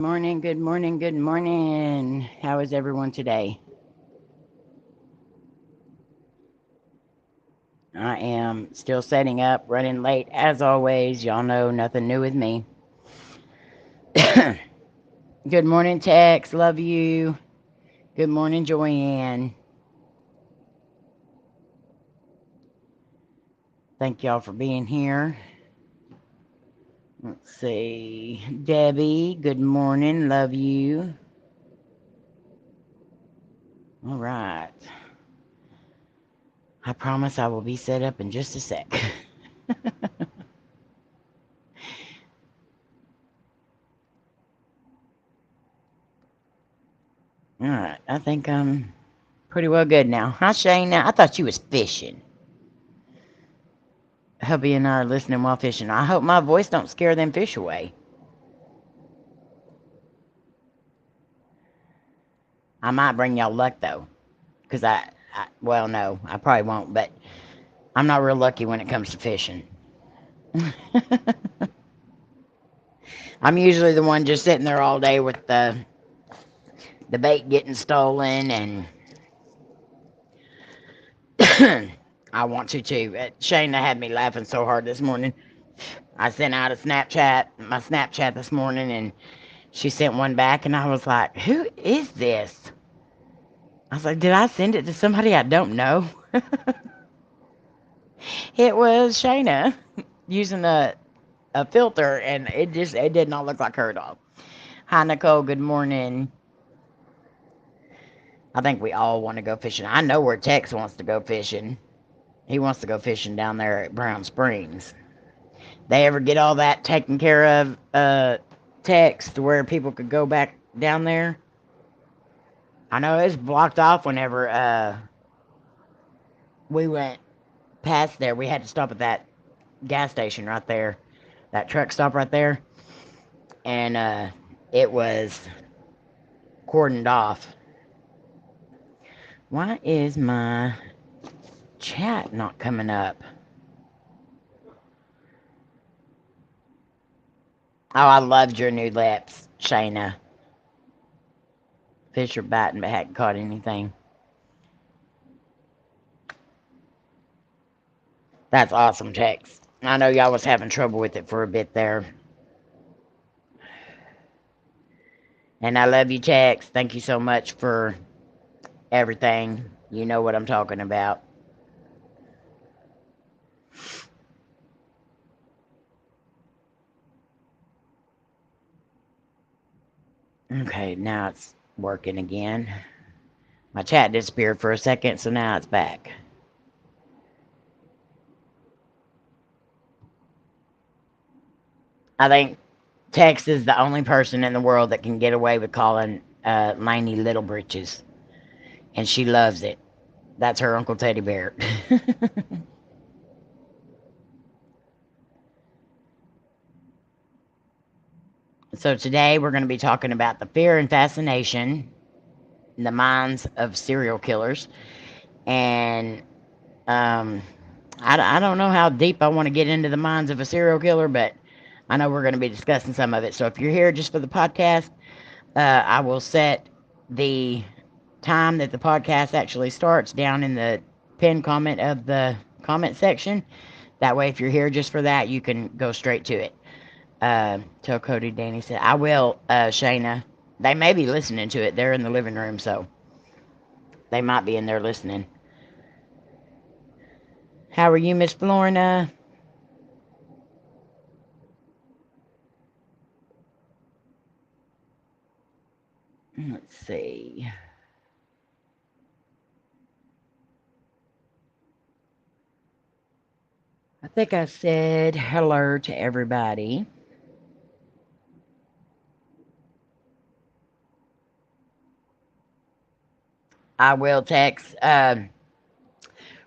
Morning, good morning, good morning. How is everyone today? I am still setting up, running late as always. Y'all know nothing new with me. Good morning, Tex. Love you. Good morning, Joanne. Thank y'all for being here. Let's see. Debbie, good morning. Love you. All right. I promise I will be set up in just a sec. All right. I think I'm pretty well good now. Hi, Shayna. I thought you was fishing. Hubby and I are listening while fishing. I hope my voice don't scare them fish away. I might bring y'all luck though, because well, no, I probably won't. But I'm not real lucky when it comes to fishing. I'm usually the one just sitting there all day with the bait getting stolen, and I want to too. Shayna had me laughing so hard this morning. I sent out my Snapchat this morning, and she sent one back, and I was like, "Who is this?" I was like, "Did I send it to somebody I don't know?" It was Shayna using a filter, and it did not look like her at all. Hi, Nicole. Good morning. I think we all want to go fishing. I know where Tex wants to go fishing. He wants to go fishing down there at Brown Springs. They ever get all that taken care of, Tex, to where people could go back down there? I know it's blocked off whenever we went past there. We had to stop at that gas station right there, that truck stop right there, and it was cordoned off. Why is my chat not coming up? Oh, I loved your new lips, Shayna. Fish are biting but hadn't caught anything. That's awesome, Tex. I know y'all was having trouble with it for a bit there. And I love you, Tex. Thank you so much for everything. You know what I'm talking about. Okay, now it's working again. My chat disappeared for a second, so now it's back. I think Tex is the only person in the world that can get away with calling Layne Little Britches, and she loves it. That's her Uncle Teddy Bear. So today we're going to be talking about the fear and fascination in the minds of serial killers, and um, I don't know how deep I want to get into the minds of a serial killer, but I know we're going to be discussing some of it. So if you're here just for the podcast, I will set the time that the podcast actually starts down in the pinned comment of the comment section. That way, if you're here just for that, you can go straight to it. Tell Coty, Danny said, I will, Shayna. They may be listening to it. They're in the living room, so they might be in there listening. How are you, Miss Florina? Let's see. I think I said hello to everybody. I will text. Right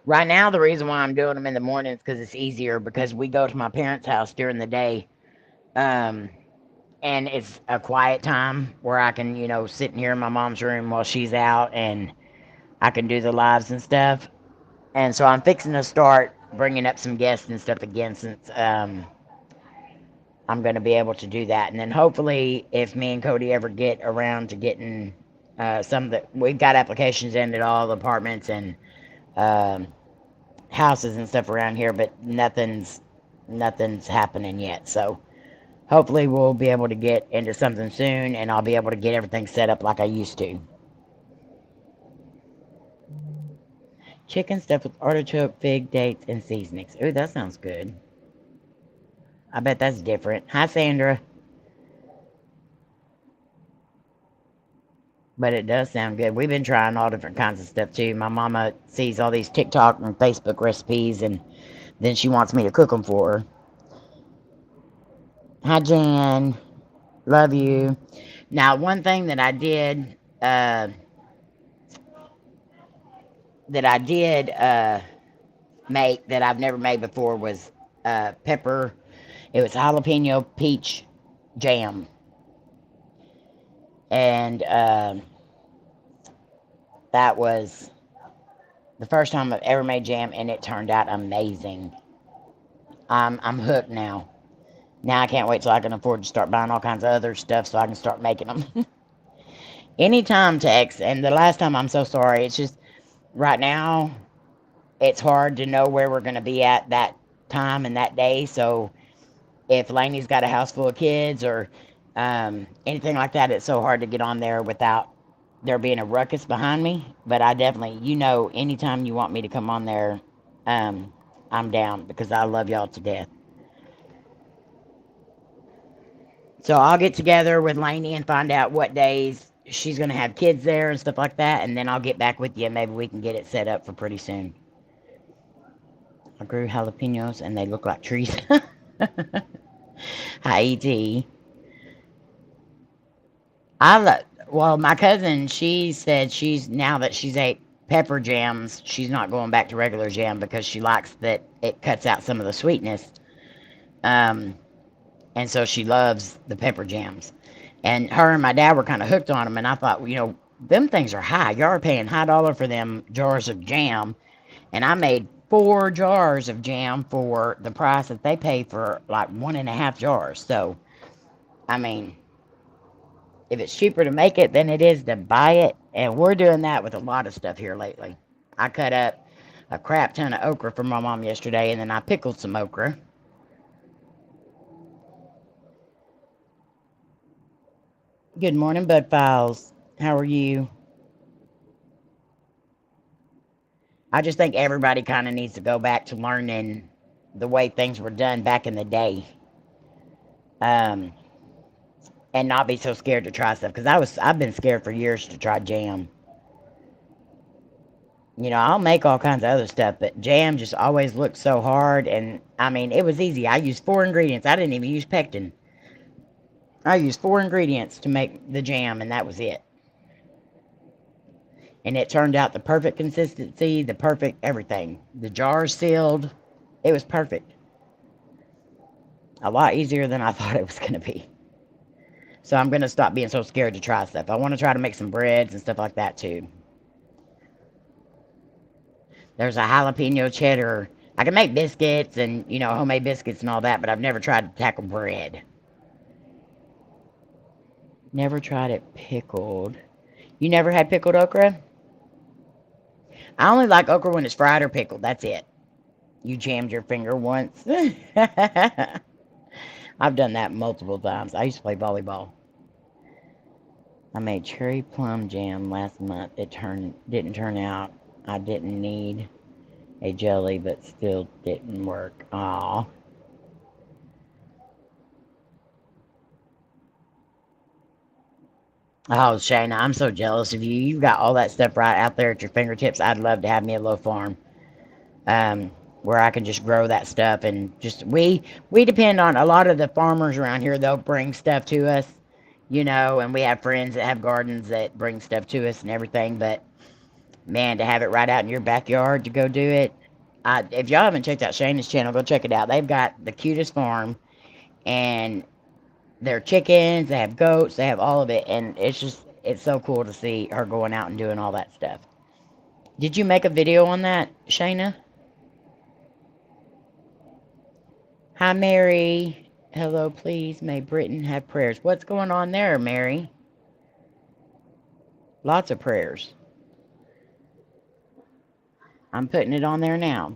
now, the reason why I'm doing them in the morning is because it's easier because we go to my parents' house during the day. Um, and it's a quiet time where I can, sit in here in my mom's room while she's out and I can do the lives and stuff. And so I'm fixing to start bringing up some guests and stuff again since I'm going to be able to do that. And then hopefully, if me and Coty ever get around to getting some that we've got applications in at all the apartments and um, houses and stuff around here, but nothing's happening yet. So hopefully, we'll be able to get into something soon, and I'll be able to get everything set up like I used to. Chicken stuffed with artichoke, fig, dates, and seasonings. Ooh, that sounds good. I bet that's different. Hi, Sandra. But it does sound good. We've been trying all different kinds of stuff too. My mama sees all these TikTok and Facebook recipes, and then she wants me to cook them for her. Hi, Jan. Love you. Now, one thing that I did, make that I've never made before was pepper. It was jalapeno peach jam, and that was the first time I've ever made jam, and it turned out amazing. I'm hooked now. Now I can't wait till I can afford to start buying all kinds of other stuff so I can start making them. Anytime, Tex. And the last time, I'm so sorry. It's just right now, it's hard to know where we're going to be at that time and that day. So if Laney's got a house full of kids or anything like that, it's so hard to get on there without there being a ruckus behind me. But I definitely, anytime you want me to come on there, I'm down because I love y'all to death. So I'll get together with Lainey and find out what days she's going to have kids there and stuff like that. And then I'll get back with you and maybe we can get it set up for pretty soon. I grew jalapenos and they look like trees. Hi, E.T. Well, my cousin, she said now that she's ate pepper jams, she's not going back to regular jam because she likes that it cuts out some of the sweetness. And so she loves the pepper jams. And her and my dad were kind of hooked on them. And I thought, them things are high. Y'all are paying high dollar for them jars of jam. And I made 4 jars of jam for the price that they pay for like 1.5 jars. So, I mean, if it's cheaper to make it than it is to buy it, and we're doing that with a lot of stuff here lately. I cut up a crap ton of okra for my mom yesterday, and then I pickled some okra. Good morning, Bud Files. How are you? I just think everybody kind of needs to go back to learning the way things were done back in the day. And not be so scared to try stuff. Because I've been scared for years to try jam. I'll make all kinds of other stuff, but jam just always looked so hard. And, I mean, it was easy. I used 4 ingredients. I didn't even use pectin. I used 4 ingredients to make the jam, and that was it. And it turned out the perfect consistency, the perfect everything. The jars sealed. It was perfect. A lot easier than I thought it was going to be. So I'm going to stop being so scared to try stuff. I want to try to make some breads and stuff like that, too. There's a jalapeno cheddar. I can make biscuits and, homemade biscuits and all that, but I've never tried to tackle bread. Never tried it pickled. You never had pickled okra? I only like okra when it's fried or pickled. That's it. You jammed your finger once. I've done that multiple times. I used to play volleyball. I made cherry plum jam last month. It didn't turn out. I didn't need a jelly, but still didn't work. Aw. Oh, Shayna, I'm so jealous of you. You've got all that stuff right out there at your fingertips. I'd love to have me a little farm, where I can just grow that stuff and just we depend on a lot of the farmers around here. They'll bring stuff to us, and we have friends that have gardens that bring stuff to us and everything. But man, to have it right out in your backyard to go do it. If y'all haven't checked out Shayna's channel, go check it out. They've got the cutest farm, and their chickens, they have goats, they have all of it, and it's so cool to see her going out and doing all that stuff. Did you make a video on that, Shayna? Hi, Mary. Hello, please. May Britain have prayers. What's going on there, Mary? Lots of prayers. I'm putting it on there now.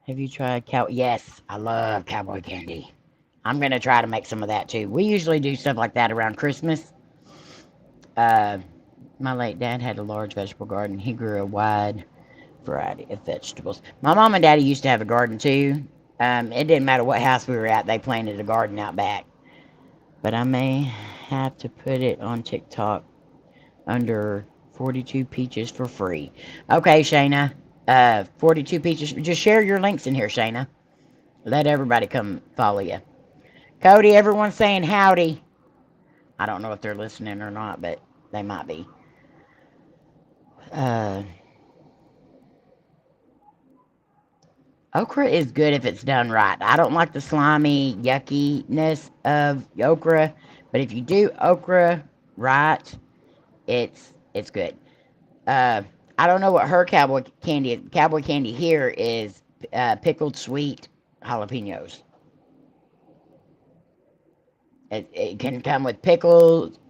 Have you tried cow? Yes, I love cowboy candy. I'm going to try to make some of that too. We usually do stuff like that around Christmas. My late dad had a large vegetable garden. He grew a wide variety of vegetables. My mom and daddy used to have a garden too. It didn't matter what house we were at, they planted a garden out back. But I may have to put it on TikTok under 42 peaches for free. Okay, Shayna. 42 peaches. Just share your links in here, Shayna. Let everybody come follow you. Cody, everyone's saying howdy. I don't know if they're listening or not, but they might be. Okra is good if it's done right. I don't like the slimy yuckiness of okra, but if you do okra right, it's good. I don't know what her cowboy candy is. Cowboy candy here is pickled sweet jalapenos. It can come with pickles,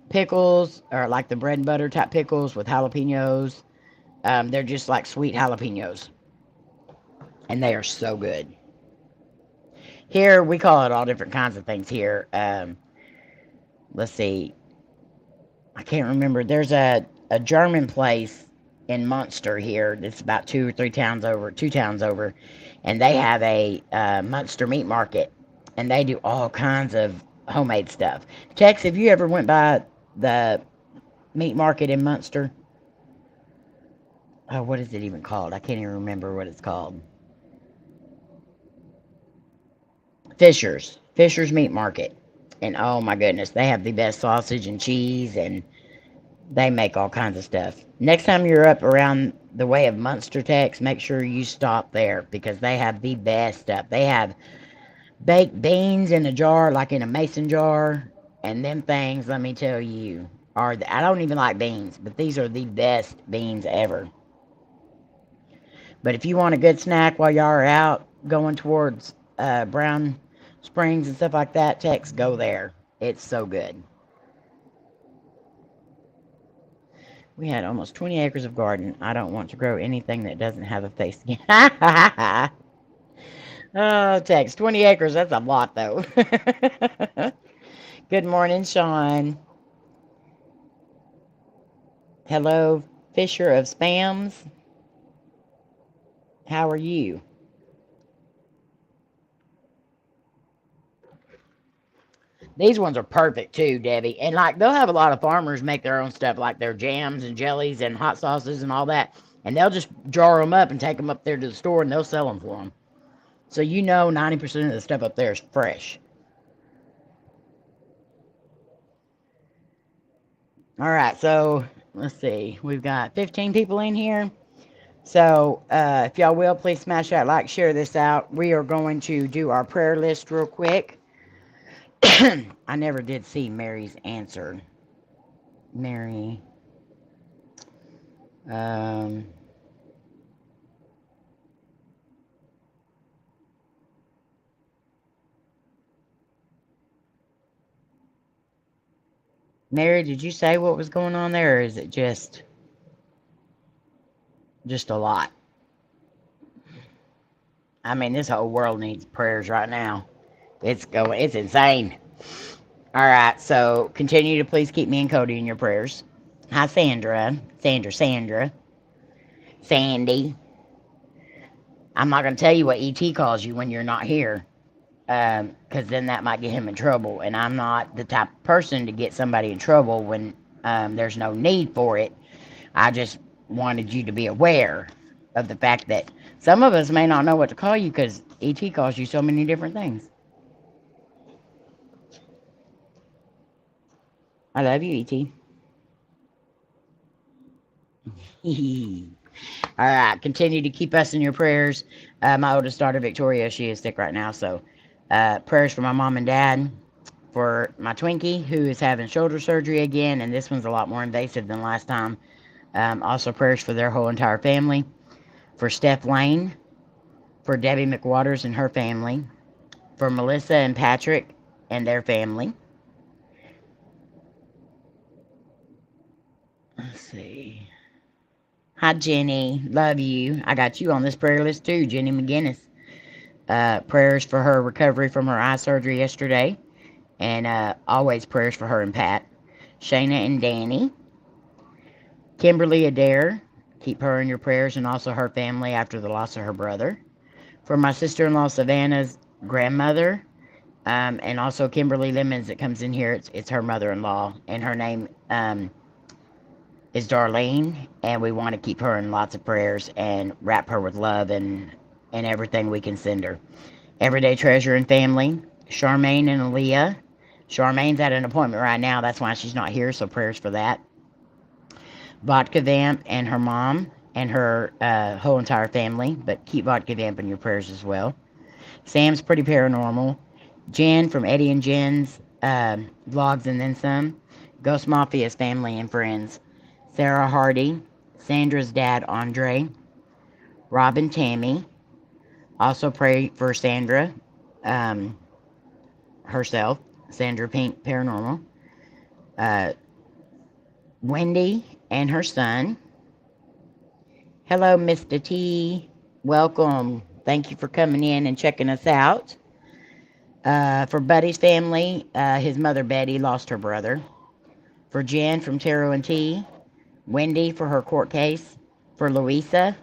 or like the bread and butter type pickles with jalapenos. They're just like sweet jalapenos, and they are so good. Here we call it all different kinds of things here. Let's see. I can't remember. There's a German place in Munster here. It's about two towns over, and they have a Munster meat market, and they do all kinds of homemade stuff. Tex, have you ever went by the meat market in Munster? Oh, what is it even called? I can't even remember what it's called. Fisher's Meat Market. And oh my goodness, they have the best sausage and cheese, and they make all kinds of stuff. Next time you're up around the way of Munster, Tex, make sure you stop there because they have the best stuff. They have baked beans in a jar, like in a mason jar, and them things, let me tell you, I don't even like beans, but these are the best beans ever. But if you want a good snack while y'all are out going towards Brown Springs and stuff like that, Tex, go there. It's so good. We had almost 20 acres of garden. I don't want to grow anything that doesn't have a face again. Oh, Tex, 20 acres, that's a lot, though. Good morning, Shawn. Hello, Fisher of Spams. How are you? These ones are perfect too, Debbie. And like they'll have a lot of farmers make their own stuff, like their jams and jellies and hot sauces and all that. And they'll just jar them up and take them up there to the store and they'll sell them for them. So 90% of the stuff up there is fresh. All right, so let's see. We've got 15 people in here. So if y'all will, please smash that like, share this out. We are going to do our prayer list real quick. I never did see Mary's answer. Mary. Mary, did you say what was going on there, or is it just a lot? I mean, this whole world needs prayers right now. It's insane. All right, so continue to please keep me and Cody in your prayers. Hi, Sandra. Sandy. I'm not going to tell you what ET calls you when you're not here, because then that might get him in trouble. And I'm not the type of person to get somebody in trouble when there's no need for it. I just wanted you to be aware of the fact that some of us may not know what to call you because ET calls you so many different things. I love you, ET. All right, continue to keep us in your prayers. My oldest daughter, Victoria, she is sick right now, so prayers for my mom and dad, for my Twinkie, who is having shoulder surgery again, and this one's a lot more invasive than last time. Also prayers for their whole entire family. For Steph Layne, for Debbie McWaters and her family, for Melissa and Patrick and their family. Let's see. Hi, Jenny. Love you. I got you on this prayer list too, Jenny McGinnis. Prayers for her recovery from her eye surgery yesterday. And always prayers for her and Pat. Shayna and Danny. Kimberly Adair. Keep her in your prayers and also her family after the loss of her brother. For my sister-in-law Savannah's grandmother. And also Kimberly Lemons that comes in here. It's her mother-in-law. And her name is Darlene. And we want to keep her in lots of prayers and wrap her with love and everything we can send her. Everyday Treasure and family. Charmaine and Aaliyah. Charmaine's at an appointment right now. That's why she's not here. So prayers for that. VodkaVamp and her mom and her whole entire family. But keep VodkaVamp in your prayers as well. Sam's Pretty Paranormal. Jen from Eddie and Jen's vlogs and then some. Ghost Mafia's family and friends. Sarah Hardy. Sandra's dad, Andre. Rob and Tammy. Also pray for Sandra herself. Sandra Pink Paranormal. Wendy and her son. Hello, Mr. T. Welcome. Thank you for coming in and checking us out. For Buddy's family, his mother Betty lost her brother. For Jen from Taro and T. Wendy for her court case. For Louisa.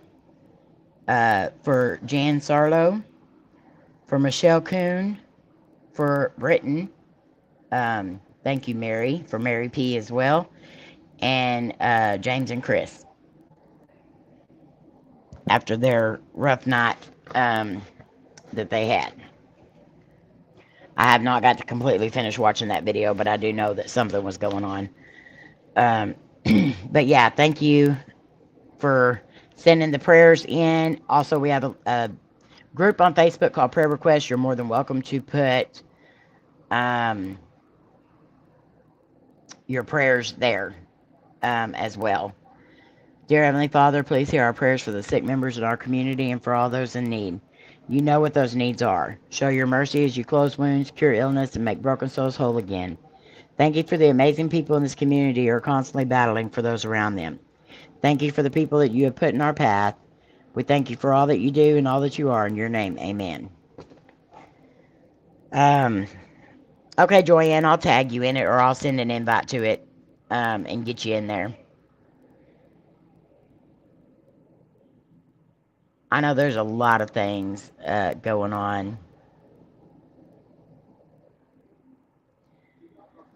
For Jan Sarlo. For Michelle Kuhn. For Britton. Thank you, Mary. For Mary P. as well. And James and Chris. After their rough night that they had. I have not got to completely finish watching that video, but I do know that something was going on. But yeah, thank you for sending the prayers in. Also, we have a group on Facebook called Prayer Requests. You're more than welcome to put your prayers there as well. Dear Heavenly Father, please hear our prayers for the sick members in our community and for all those in need. You know what those needs are. Show your mercy as you close wounds, cure illness, and make broken souls whole again. Thank you for the amazing people in this community who are constantly battling for those around them. Thank you for the people that you have put in our path. We thank you for all that you do and all that you are. In your name, amen. Okay, Joyanne, I'll tag you in it or I'll send an invite to it and get you in there. I know there's a lot of things going on.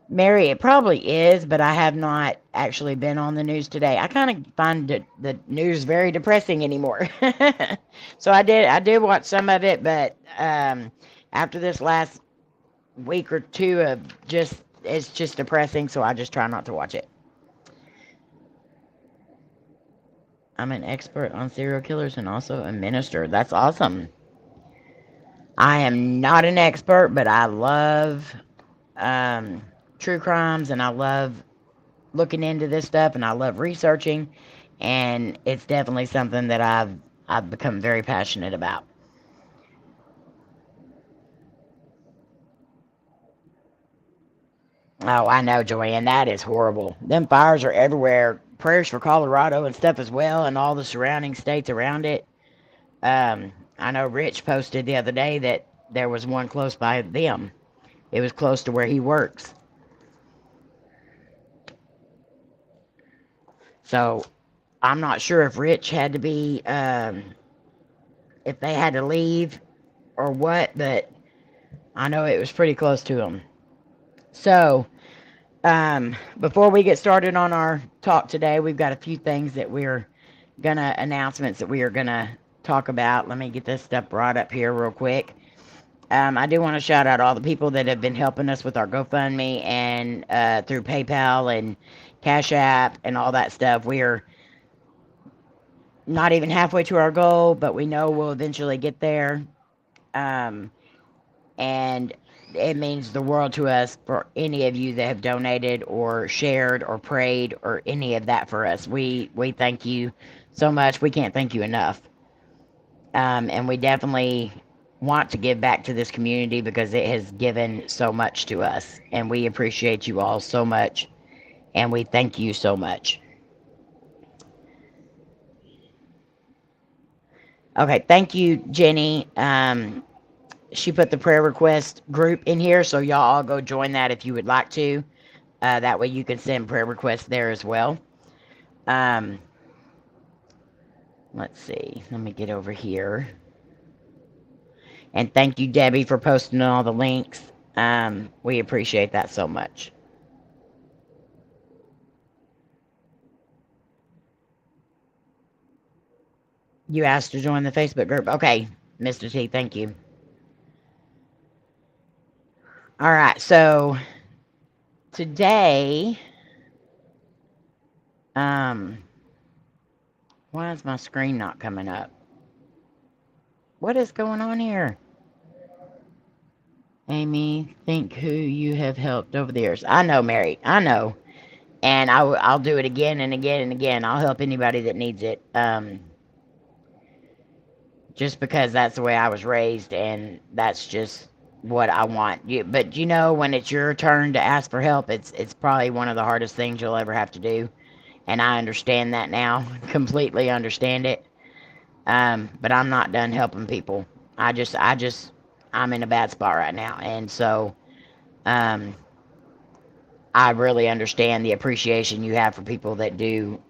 Mary, it probably is, but I have not actually been on the news today. I kind of find the news very depressing anymore. So I did watch some of it, but after this last week or two of it's just depressing, so I just try not to watch it. I'm an expert on serial killers and also a minister. That's awesome. I am not an expert, but I love true crimes, and I love looking into this stuff, and I love researching, and it's definitely something that I've become very passionate about. Oh, I know, Joanne, that is horrible. Them fires are everywhere. Prayers for Colorado and stuff as well, and all the surrounding states around it. I know Rich posted the other day that there was one close by them. It was close to where he works. So, I'm not sure if Rich had to be, if they had to leave or what, but I know it was pretty close to him. So, before we get started on our talk today, we've got a few things that announcements that we are gonna talk about. Let me get this stuff brought up here real quick. I do want to shout out all the people that have been helping us with our GoFundMe and through PayPal and CashApp and all that stuff. We are not even halfway to our goal, but we know we'll eventually get there. And it means the world to us for any of you that have donated or shared or prayed or any of that for us. We thank you so much. We can't thank you enough. And we definitely want to give back to this community because it has given so much to us. And we appreciate you all so much. And we thank you so much. Okay, thank you, Jenny. She put the prayer request group in here, so y'all all go join that if you would like to. That way you can send prayer requests there as well. Let's see. Let me get over here. And thank you, Debbie, for posting all the links. We appreciate that so much. You asked to join the Facebook group. Okay, Mr. T, thank you. All right, so today, why is my screen not coming up? What is going on here? Amy, think who you have helped over the years. I know, Mary. I know. And I'll do it again and again and again. I'll help anybody that needs it. Just because that's the way I was raised, and that's just what I want. But you know, when it's your turn to ask for help, it's probably one of the hardest things you'll ever have to do. And I understand that now. Completely understand it. But I'm not done helping people. I'm in a bad spot right now. And so, I really understand the appreciation you have for people that do,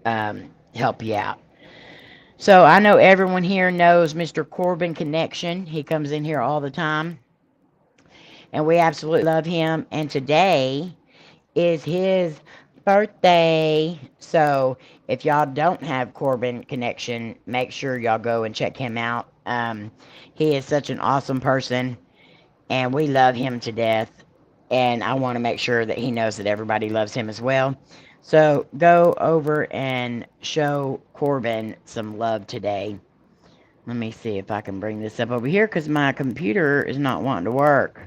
help you out. So I know everyone here knows Mr. Corbin Connection. He comes in here all the time. And we absolutely love him. And today is his birthday. So if y'all don't have Corbin Connection, make sure y'all go and check him out. He is such an awesome person, and we love him to death. And I want to make sure that he knows that everybody loves him as well. So go over and show Corbin some love today. Let me see if I can bring this up over here because my computer is not wanting to work.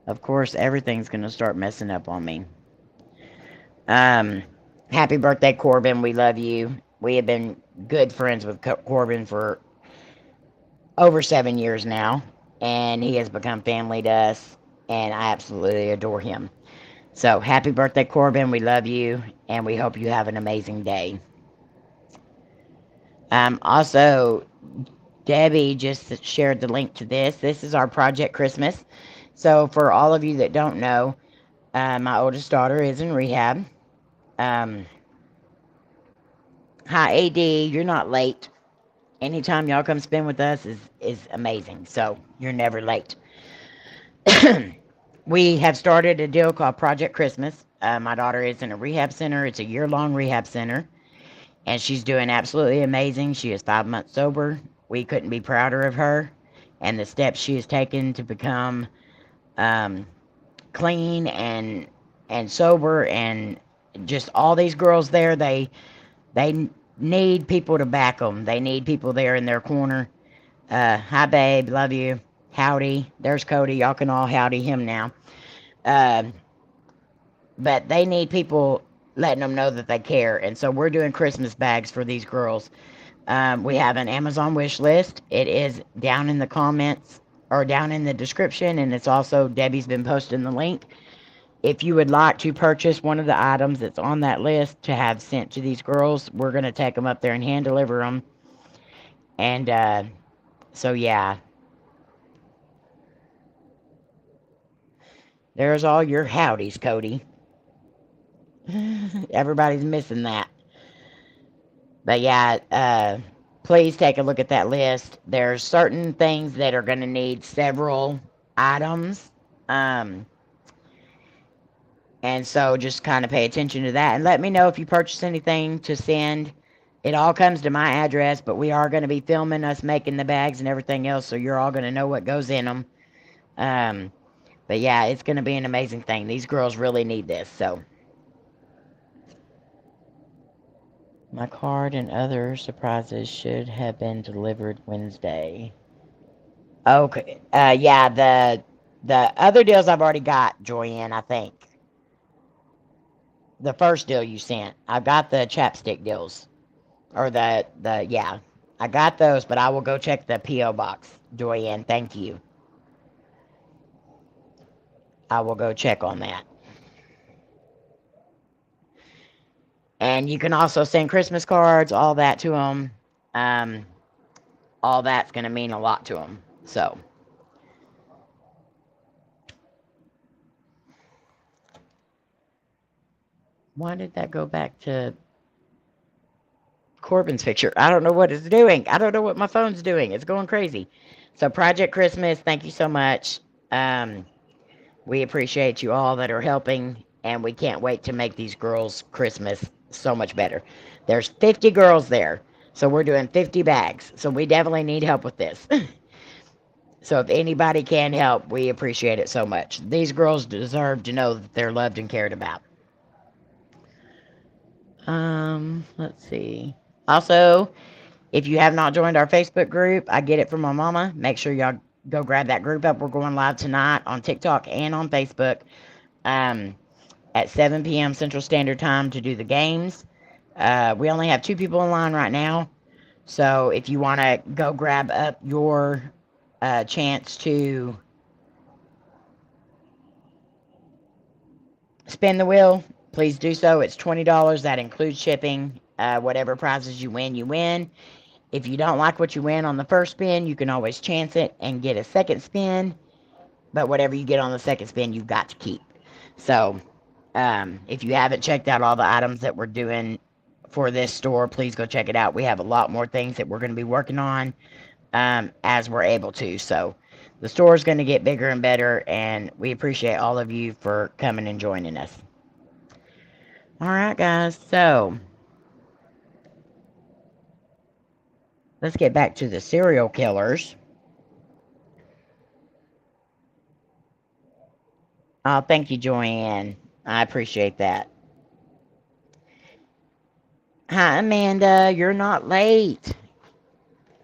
Of course, everything's going to start messing up on me. Happy birthday, Corbin. We love you. We have been good friends with Corbin for over 7 years now, and he has become family to us, and I absolutely adore him. So, happy birthday, Corbin. We love you, and we hope you have an amazing day. Also, Debbie just shared the link to this. This is our Project Christmas. So, for all of you that don't know, my oldest daughter is in rehab. Hi, AD. You're not late. Anytime y'all come spend with us is amazing. So, you're never late. We have started a deal called Project Christmas. My daughter is in a rehab center. It's a year-long rehab center, and she's doing absolutely amazing. She is 5 months sober. We couldn't be prouder of her and the steps she has taken to become clean and sober. And just all these girls there, they need people to back them. They need people there in their corner. Hi, babe. Love you. Howdy. There's Coty. Y'all can all howdy him now. But they need people letting them know that they care. And so we're doing Christmas bags for these girls. We have an Amazon wish list. It is down in the comments or down in the description. And it's also, Debbie's been posting the link. If you would like to purchase one of the items that's on that list to have sent to these girls, we're going to take them up there and hand deliver them. And so, yeah. There's all your howdies, Coty. Everybody's missing that. But yeah, please take a look at that list. There's certain things that are going to need several items. And so just kind of pay attention to that. And let me know if you purchase anything to send. It all comes to my address, but we are going to be filming us making the bags and everything else, so you're all going to know what goes in them. But yeah, it's going to be an amazing thing. These girls really need this, so. My card and other surprises should have been delivered Wednesday. Okay. Yeah, the other deals I've already got, Joyanne, I think. The first deal you sent. I've got the chapstick deals. Or yeah. I got those, but I will go check the P.O. box, Joyanne. Thank you. I will go check on that. And you can also send Christmas cards, all that to them. All that's going to mean a lot to them. So. Why did that go back to Corbin's picture? I don't know what it's doing. I don't know what my phone's doing. It's going crazy. So Project Christmas, thank you so much. We appreciate you all that are helping, and we can't wait to make these girls' Christmas so much better. There's 50 girls there, so we're doing 50 bags. So we definitely need help with this. So if anybody can help, we appreciate it so much. These girls deserve to know that they're loved and cared about. Let's see. Also, if you have not joined our Facebook group, I get it from my mama. Make sure y'all go grab that group up. We're going live tonight on TikTok and on Facebook at 7 p.m. Central Standard Time to do the games. We only have 2 people in line right now. So if you want to go grab up your chance to spin the wheel, please do so. It's $20. That includes shipping. Whatever prizes you win, you win. If you don't like what you win on the first spin, you can always chance it and get a second spin. But whatever you get on the second spin, you've got to keep. So if you haven't checked out all the items that we're doing for this store, please go check it out. We have a lot more things that we're going to be working on as we're able to. So the store is going to get bigger and better, and we appreciate all of you for coming and joining us. All right, guys. So let's get back to the serial killers. Oh, thank you, Joanne. I appreciate that. Hi, Amanda. You're not late.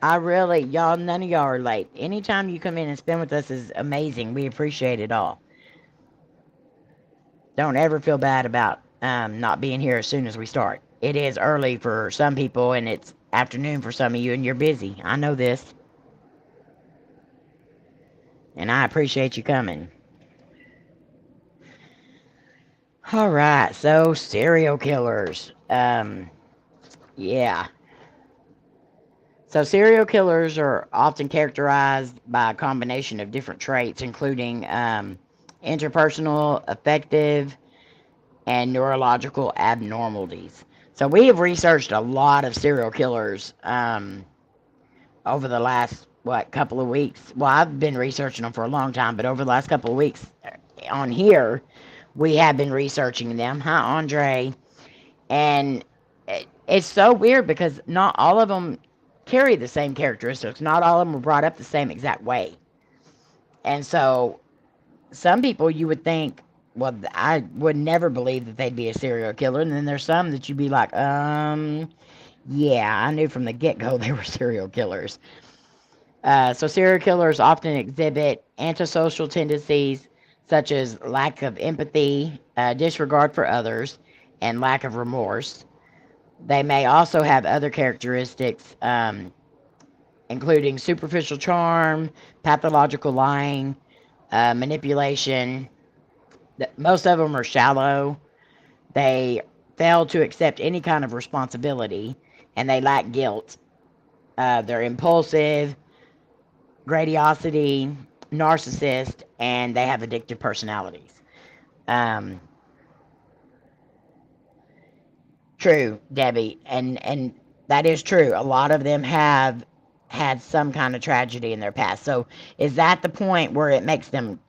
Y'all, none of y'all are late. Anytime you come in and spend with us is amazing. We appreciate it all. Don't ever feel bad about not being here as soon as we start. It is early for some people, and it's afternoon for some of you, and you're busy. I know this. And I appreciate you coming. All right, so serial killers. Yeah. So serial killers are often characterized by a combination of different traits, including interpersonal, affective, and neurological abnormalities. So we have researched a lot of serial killers over the last, couple of weeks. Well, I've been researching them for a long time, but over the last couple of weeks on here, we have been researching them. Hi, Andre. And it's so weird because not all of them carry the same characteristics. Not all of them were brought up the same exact way. And so some people you would think, well, I would never believe that they'd be a serial killer. And then there's some that you'd be like, yeah, I knew from the get-go they were serial killers. So serial killers often exhibit antisocial tendencies such as lack of empathy, disregard for others, and lack of remorse. They may also have other characteristics, including superficial charm, pathological lying, manipulation. Most of them are shallow. They fail to accept any kind of responsibility, and they lack guilt. They're impulsive, grandiosity, narcissist, and they have addictive personalities. True, Debbie, and that is true. A lot of them have had some kind of tragedy in their past. So is that the point where it makes them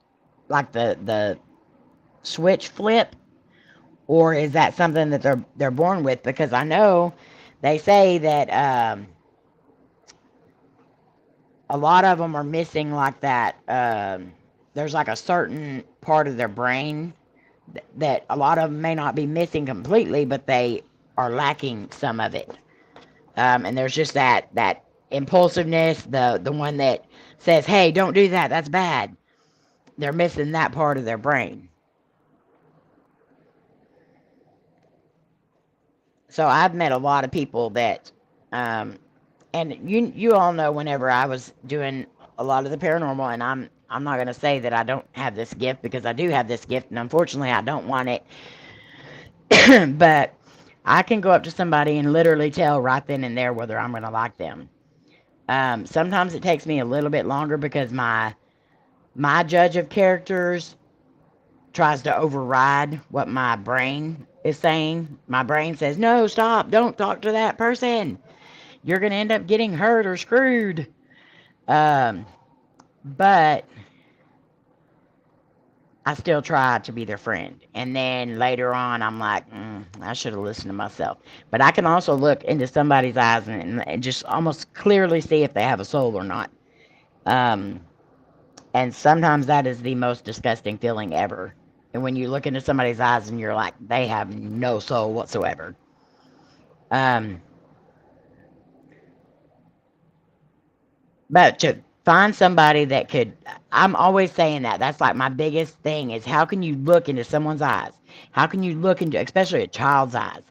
like the switch flip, or is that something that they're born with? Because I know they say that a lot of them are missing like that. There's like a certain part of their brain that a lot of them may not be missing completely, but they are lacking some of it. And there's just that impulsiveness, the one that says, hey, don't do that, that's bad. They're missing that part of their brain. So I've met a lot of people that, and you all know whenever I was doing a lot of the paranormal, and I'm not going to say that I don't have this gift, because I do have this gift, and unfortunately I don't want it. But I can go up to somebody and literally tell right then and there whether I'm going to like them. Sometimes it takes me a little bit longer because my judge of characters tries to override what my brain is saying. My brain says, no, stop, don't talk to that person. You're going to end up getting hurt or screwed. But I still try to be their friend. And then later on, I'm like, I should have listened to myself. But I can also look into somebody's eyes and just almost clearly see if they have a soul or not. And sometimes that is the most disgusting feeling ever. And when you look into somebody's eyes and you're like, they have no soul whatsoever. But to find somebody that could, I'm always saying that. That's like my biggest thing is, how can you look into someone's eyes? How can you look into, especially a child's eyes?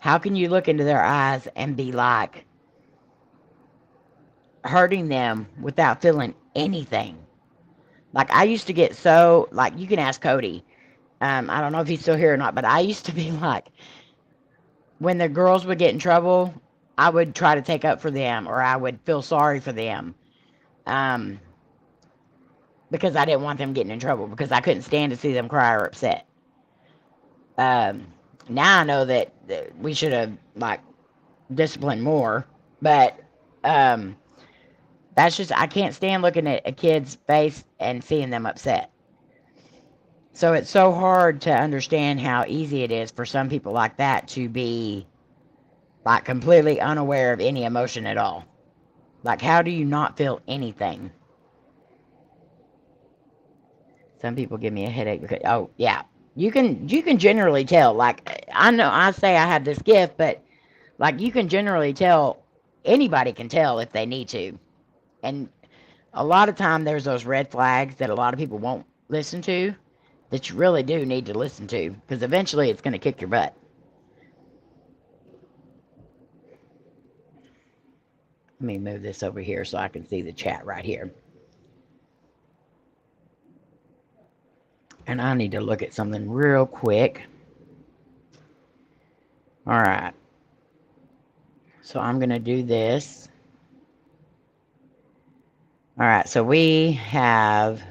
How can you look into their eyes and be like hurting them without feeling anything? Like I used to get so, like you can ask Cody. I don't know if he's still here or not, but I used to be like, when the girls would get in trouble, I would try to take up for them, or I would feel sorry for them. Because I didn't want them getting in trouble, because I couldn't stand to see them cry or upset. Now I know that we should have like disciplined more, but that's just, I can't stand looking at a kid's face and seeing them upset. So it's so hard to understand how easy it is for some people like that to be like completely unaware of any emotion at all. Like, how do you not feel anything? Some people give me a headache because, oh yeah, you can generally tell. Like, I know I say I have this gift, but like you can generally tell. Anybody can tell if they need to. And a lot of time there's those red flags that a lot of people won't listen to, that you really do need to listen to, because eventually it's going to kick your butt. Let me move this over here so I can see the chat right here. And I need to look at something real quick. All right. So I'm going to do this. All right. So we have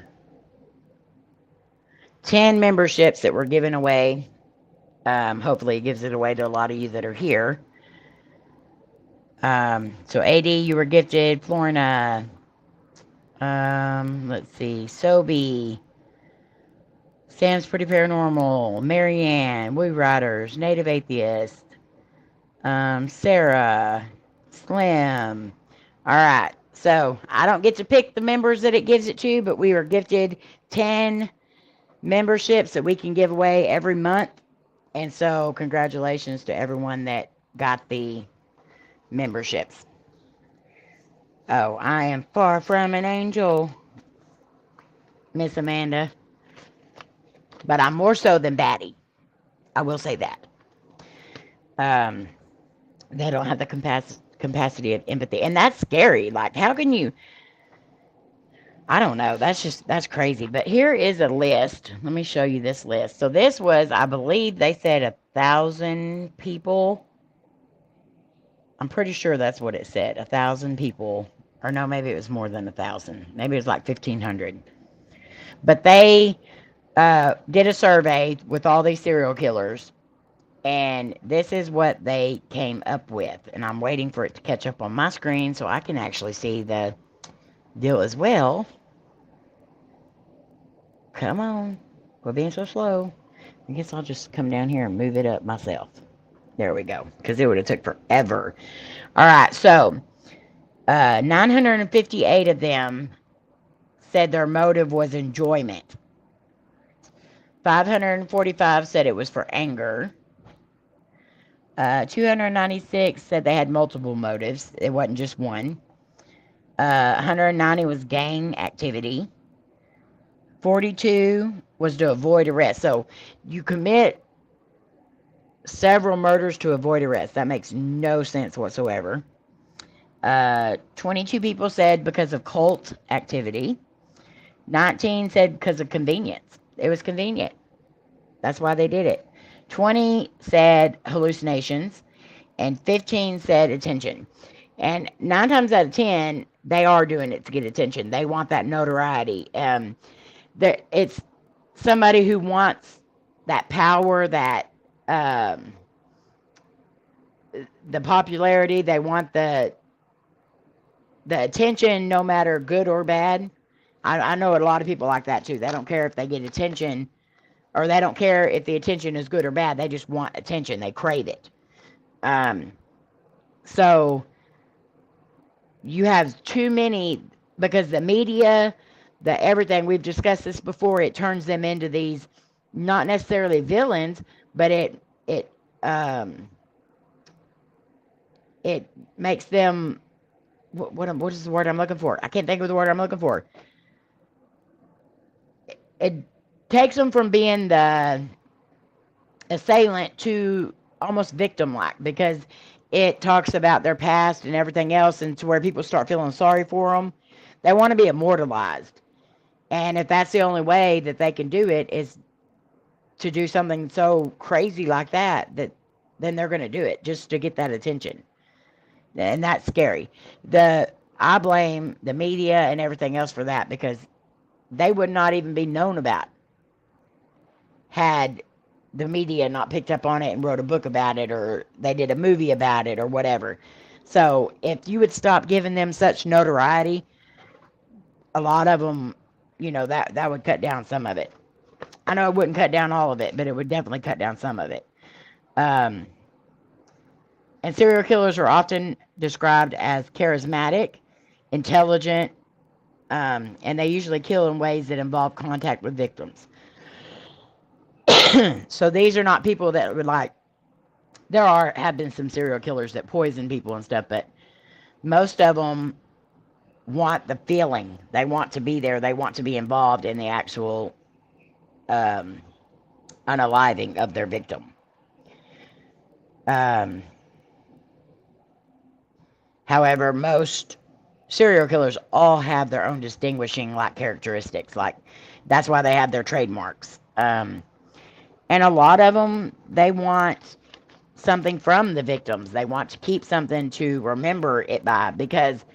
10 memberships that we're giving away. Hopefully it gives it away to a lot of you that are here. So AD, you were gifted. Florina. Let's see. Sobe. Sam's Pretty Paranormal. Marianne. Woo Riders. Native Atheist. Sarah. Slim. All right. So I don't get to pick the members that it gives it to, but we were gifted 10 memberships that we can give away every month. And so congratulations to everyone that got the memberships. Oh, I am far from an angel, Miss Amanda. But I'm more so than Batty. I will say that. They don't have the capacity of empathy. And that's scary. Like, how can you... I don't know. That's crazy. But here is a list. Let me show you this list. So this was, I believe they said 1,000 people. I'm pretty sure that's what it said. 1,000 people. Or no, maybe it was more than 1,000. Maybe it was like 1,500. But they did a survey with all these serial killers. And this is what they came up with. And I'm waiting for it to catch up on my screen so I can actually see the deal as well. Come on. We're being so slow. I guess I'll just come down here and move it up myself. There we go. Because it would have took forever. All right. So 958 of them said their motive was enjoyment. 545 said it was for anger. 296 said they had multiple motives. It wasn't just one. 190 was gang activity. 42 was to avoid arrest. So you commit several murders to avoid arrest. That makes no sense whatsoever. 22 people said because of cult activity. 19 said because of convenience. It was convenient. That's why they did it. 20 said hallucinations. And 15 said attention. And 9 times out of 10, they are doing it to get attention. They want that notoriety. It's somebody who wants that power, that the popularity. They want the attention, no matter good or bad. I know a lot of people like that too. They don't care if they get attention, or they don't care if the attention is good or bad. They just want attention. They crave it. So you have too many, because the media, the everything, we've discussed this before, it turns them into these, not necessarily villains, but it makes them, what is the word I'm looking for? I can't think of the word I'm looking for. It takes them from being the assailant to almost victim-like, because it talks about their past and everything else, and to where people start feeling sorry for them. They want to be immortalized. And if that's the only way that they can do it is to do something so crazy like that, then they're going to do it just to get that attention. And that's scary. I blame the media and everything else for that, because they would not even be known about had the media not picked up on it and wrote a book about it, or they did a movie about it, or whatever. So if you would stop giving them such notoriety, a lot of them, that would cut down some of it. I know it wouldn't cut down all of it, but it would definitely cut down some of it. And serial killers are often described as charismatic, intelligent, and they usually kill in ways that involve contact with victims. So these are not people that would have been some serial killers that poison people and stuff, but most of them want the feeling. They want to be there. They want to be involved in the actual unaliving of their victim. However, most serial killers all have their own distinguishing characteristics. That's why they have their trademarks. And a lot of them, they want something from the victims. They want to keep something to remember it by, because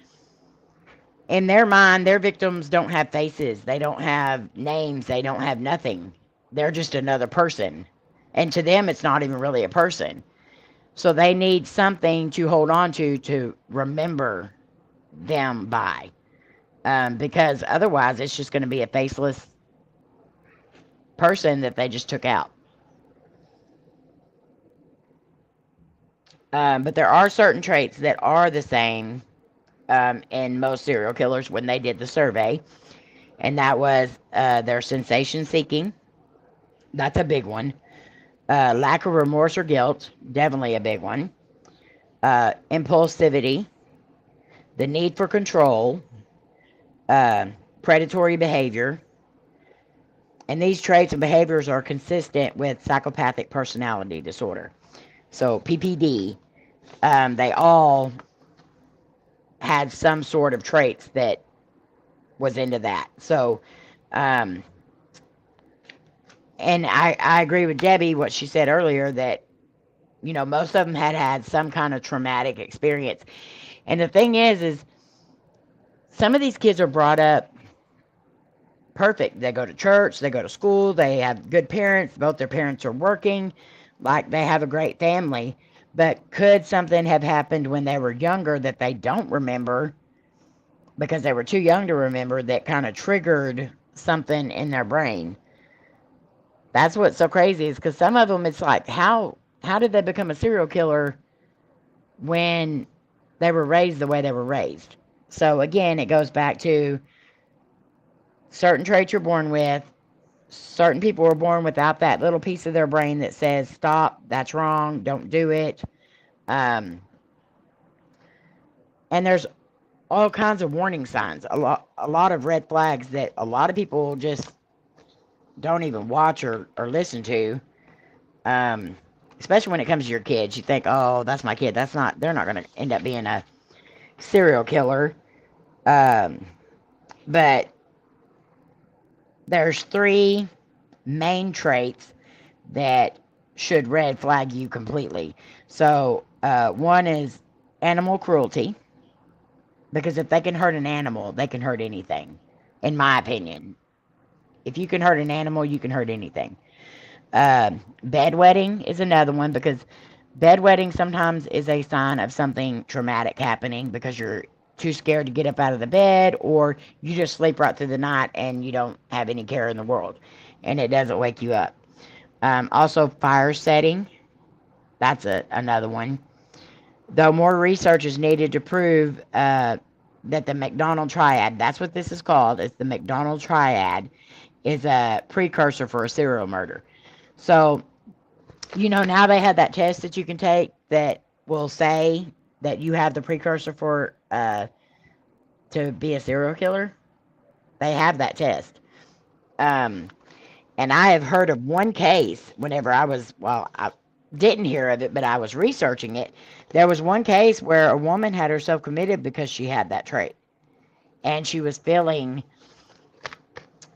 in their mind, their victims don't have faces. They don't have names. They don't have nothing. They're just another person. And to them, it's not even really a person. So they need something to hold on to remember them by. Because otherwise, it's just going to be a faceless person that they just took out. But there are certain traits that are the same in most serial killers when they did the survey. And that was their sensation seeking. That's a big one. Lack of remorse or guilt, definitely a big one. Impulsivity, the need for control, predatory behavior. And these traits and behaviors are consistent with psychopathic personality disorder. So PPD, they all had some sort of traits that was into that. So, and I agree with Debbie, what she said earlier, that, most of them had some kind of traumatic experience. And the thing is some of these kids are brought up perfect. They go to church, they go to school, they have good parents, both their parents are working, they have a great family. But could something have happened when they were younger that they don't remember, because they were too young to remember, that kind of triggered something in their brain? That's what's so crazy, is because some of them, it's how did they become a serial killer when they were raised the way they were raised? So again, it goes back to certain traits you're born with. Certain people were born without that little piece of their brain that says, stop, that's wrong, don't do it. And there's all kinds of warning signs, a lot of red flags that a lot of people just don't even watch or listen to. Um, Especially when it comes to your kids. You think, oh, that's my kid. They're not going to end up being a serial killer. Um, but there's three main traits that should red flag you completely. So, one is animal cruelty, because if they can hurt an animal, they can hurt anything, in my opinion. If you can hurt an animal, you can hurt anything. Bedwetting is another one, because bedwetting sometimes is a sign of something traumatic happening because you're too scared to get up out of the bed, or you just sleep right through the night and you don't have any care in the world and it doesn't wake you up. Also, fire setting, that's another one. Though more research is needed to prove that the McDonald triad, that's what this is called, it's the McDonald triad, is a precursor for a serial murder. So, now they have that test that you can take that will say that you have the precursor for to be a serial killer. They have that test. And I have heard of one case whenever I didn't hear of it, but I was researching it. There was one case where a woman had herself committed because she had that trait. And she was feeling,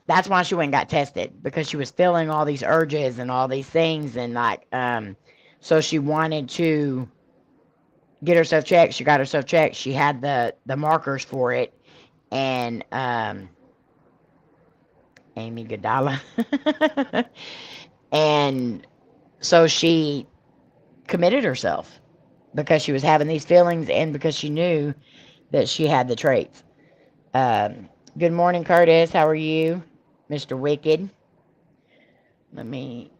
that's why she went and got tested, because she was feeling all these urges and all these things. And so she wanted to get herself checked. She got herself checked. She had the markers for it. And Amy Godala. And so she committed herself because she was having these feelings and because she knew that she had the traits. Good morning, Curtis. How are you? Mr. Wicked. Let me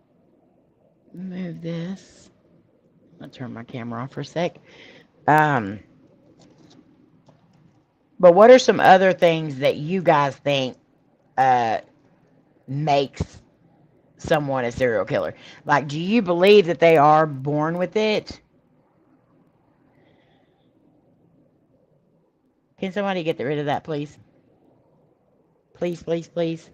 move this. I'll turn my camera off for a sec. But what are some other things that you guys think makes someone a serial killer? Like, do you believe that they are born with it? Can somebody get rid of that, please? Please, please, please.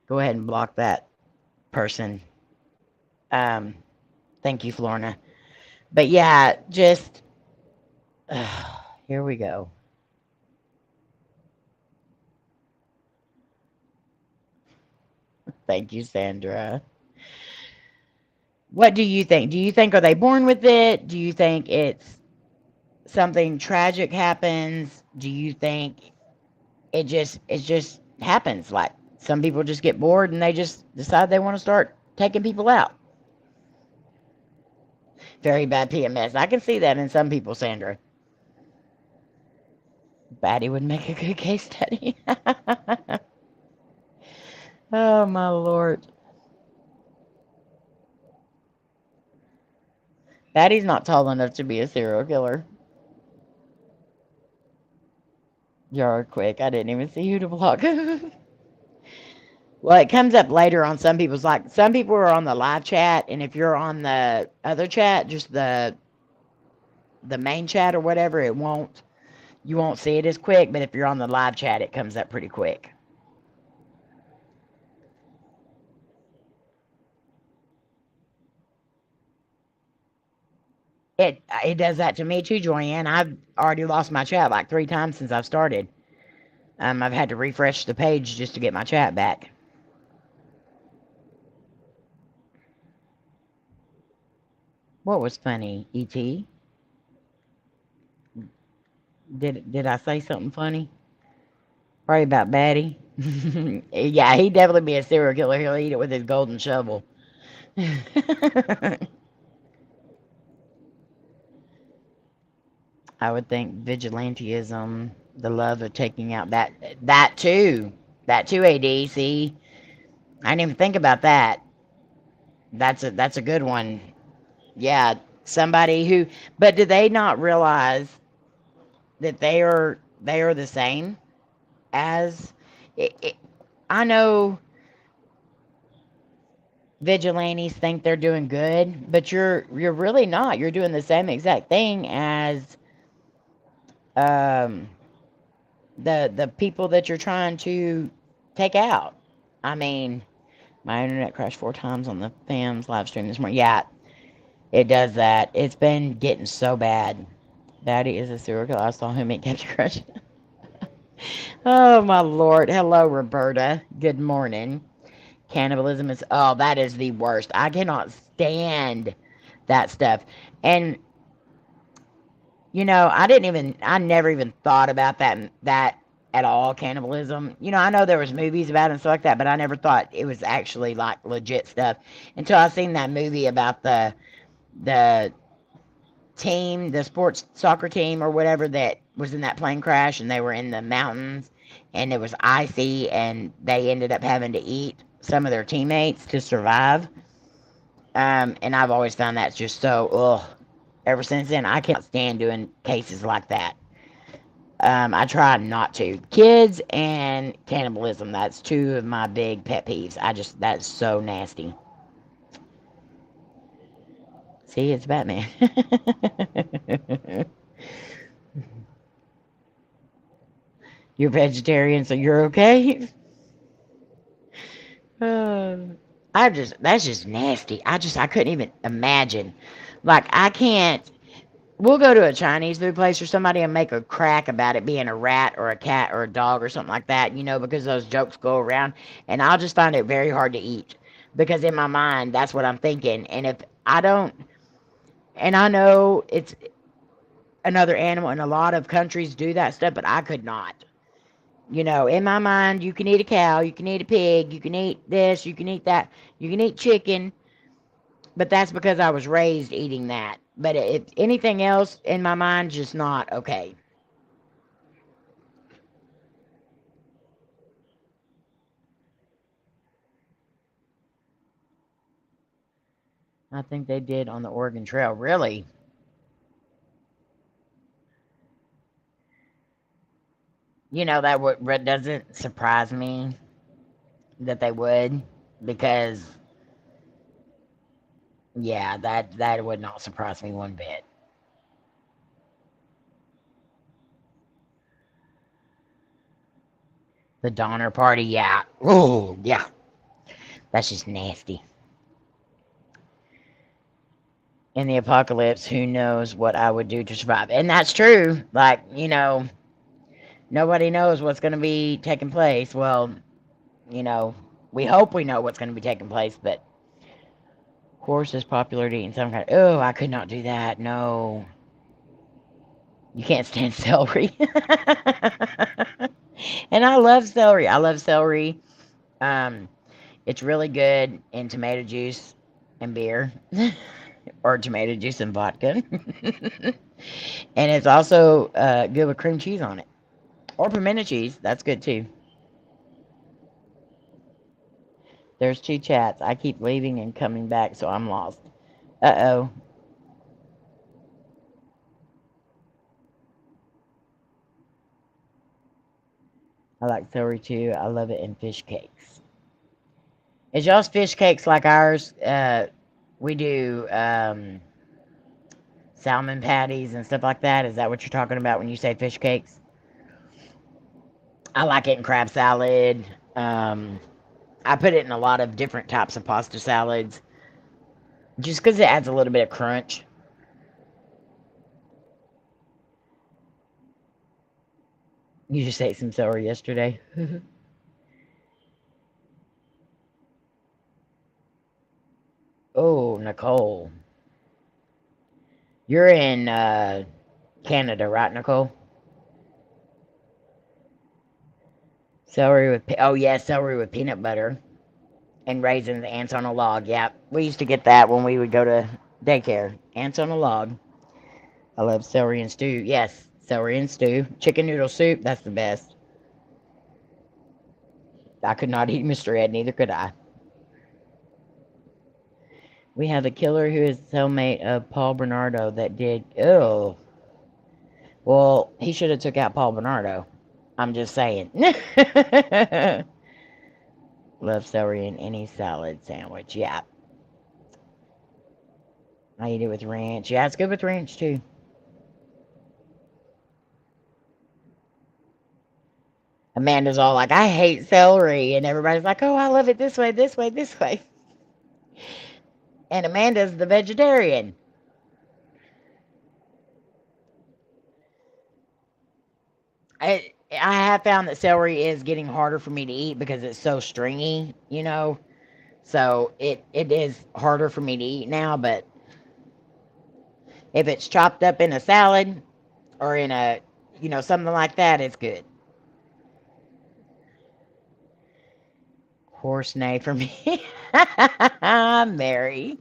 Go ahead and block that person. Thank you, Florna. But yeah, just here we go. Thank you, Sandra. What do you think? Do you think, are they born with it? Do you think it's something tragic happens? Do you think it just happens? Like, some people just get bored and they just decide they want to start taking people out. Very bad PMS. I can see that in some people, Sandra. Batty would make a good case study. Oh, my Lord. Batty's not tall enough to be a serial killer. You're quick. I didn't even see who to block. Well, it comes up later on some people's, like, some people are on the live chat, and if you're on the other chat, just the main chat or whatever, you won't see it as quick, but if you're on the live chat, it comes up pretty quick. It does that to me too, Joyanne. I've already lost my chat like 3 times since I've started. I've had to refresh the page just to get my chat back. What was funny, E.T.? Did I say something funny? Probably about Batty. Yeah, he'd definitely be a serial killer. He'll eat it with his golden shovel. I would think vigilantism, the love of taking out that too, AD. See, I didn't even think about that. That's a good one. Yeah, somebody who, but do they not realize that they are the same as it, I know vigilantes think they're doing good, but you're really not. You're doing the same exact thing as um, the people that you're trying to take out. I mean, my internet crashed 4 times on the FAMZ live stream this morning. Yeah, it does that. It's been getting so bad. Daddy is a serial killer. I saw him at Captain Crush. Oh my lord. Hello, Roberta. Good morning. Cannibalism is, oh, that is the worst. I cannot stand that stuff. And I never even thought about that at all, cannibalism. I know there was movies about it and stuff like that, but I never thought it was actually like legit stuff until I seen that movie about the team, the sports soccer team or whatever that was in that plane crash, and they were in the mountains and it was icy and they ended up having to eat some of their teammates to survive. And I've always found that just so, ugh. Ever since then, I can't stand doing cases like that. I try not to. Kids and cannibalism, that's two of my big pet peeves. That's so nasty. See, it's Batman. You're vegetarian, so you're okay? That's just nasty. I couldn't even imagine. Like, I can't. We'll go to a Chinese food place or somebody and make a crack about it being a rat or a cat or a dog or something like that, because those jokes go around. And I'll just find it very hard to eat. Because in my mind, that's what I'm thinking. And if I don't, and I know it's another animal, and a lot of countries do that stuff, but I could not. In my mind, you can eat a cow, you can eat a pig, you can eat this, you can eat that, you can eat chicken. But that's because I was raised eating that. But if anything else in my mind, just not okay. I think they did on the Oregon Trail. Really? That doesn't surprise me that they would, because yeah, that would not surprise me one bit. The Donner Party, yeah. Oh, yeah. That's just nasty. In the apocalypse, who knows what I would do to survive? And that's true. Like, nobody knows what's going to be taking place. Well, we hope we know what's going to be taking place, but horse is popular to eat in some kind of, oh, I could not do that. No. You can't stand celery. And I love celery. I love celery. It's really good in tomato juice and beer. Or tomato juice and vodka. And it's also good with cream cheese on it. Or pimento cheese. That's good too. There's 2 chats. I keep leaving and coming back, so I'm lost. Uh-oh. I like celery too. I love it in fish cakes. Is y'all's fish cakes like ours? We do salmon patties and stuff like that. Is that what you're talking about when you say fish cakes? I like it in crab salad. I put it in a lot of different types of pasta salads. Just because it adds a little bit of crunch. You just ate some celery yesterday. Oh, Nicole. You're in Canada, right, Nicole? Celery with, oh yeah, celery with peanut butter and raisins, ants on a log. Yeah, we used to get that when we would go to daycare. Ants on a log. I love celery and stew. Yes, celery and stew. Chicken noodle soup, that's the best. I could not eat Mr. Ed, neither could I. We have a killer who is cellmate of Paul Bernardo that did, oh. Well, he should have took out Paul Bernardo. I'm just saying. Love celery in any salad sandwich. Yeah, I eat it with ranch. Yeah, it's good with ranch too. Amanda's all like, I hate celery. And everybody's like, oh, I love it this way, this way, this way. And Amanda's the vegetarian. I have found that celery is getting harder for me to eat because it's so stringy, you know. So it is harder for me to eat now, but if it's chopped up in a salad or in a, you know, something like that, it's good. Horse neigh for me. Mary.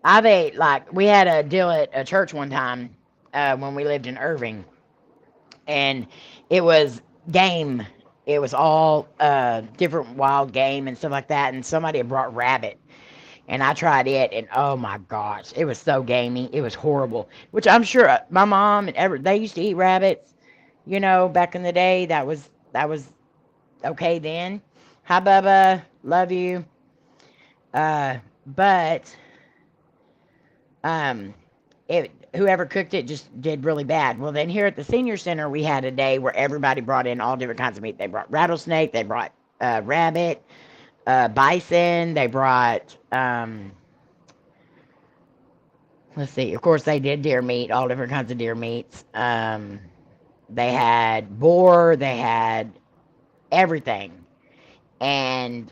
I've ate, like, we had a deal at a church one time when we lived in Irving, and it was game. It was all different wild game and stuff like that, and somebody had brought rabbit, and I tried it, and oh my gosh, it was so gamey. It was horrible, which I'm sure my mom and they used to eat rabbits, you know, back in the day. That was okay then. Hi, Bubba. Love you. But whoever cooked it just did really bad. Well, then here at the senior center, we had a day where everybody brought in all different kinds of meat. They brought rattlesnake, they brought rabbit, bison, they brought, let's see, of course they did deer meat, all different kinds of deer meats. They had boar, they had everything. And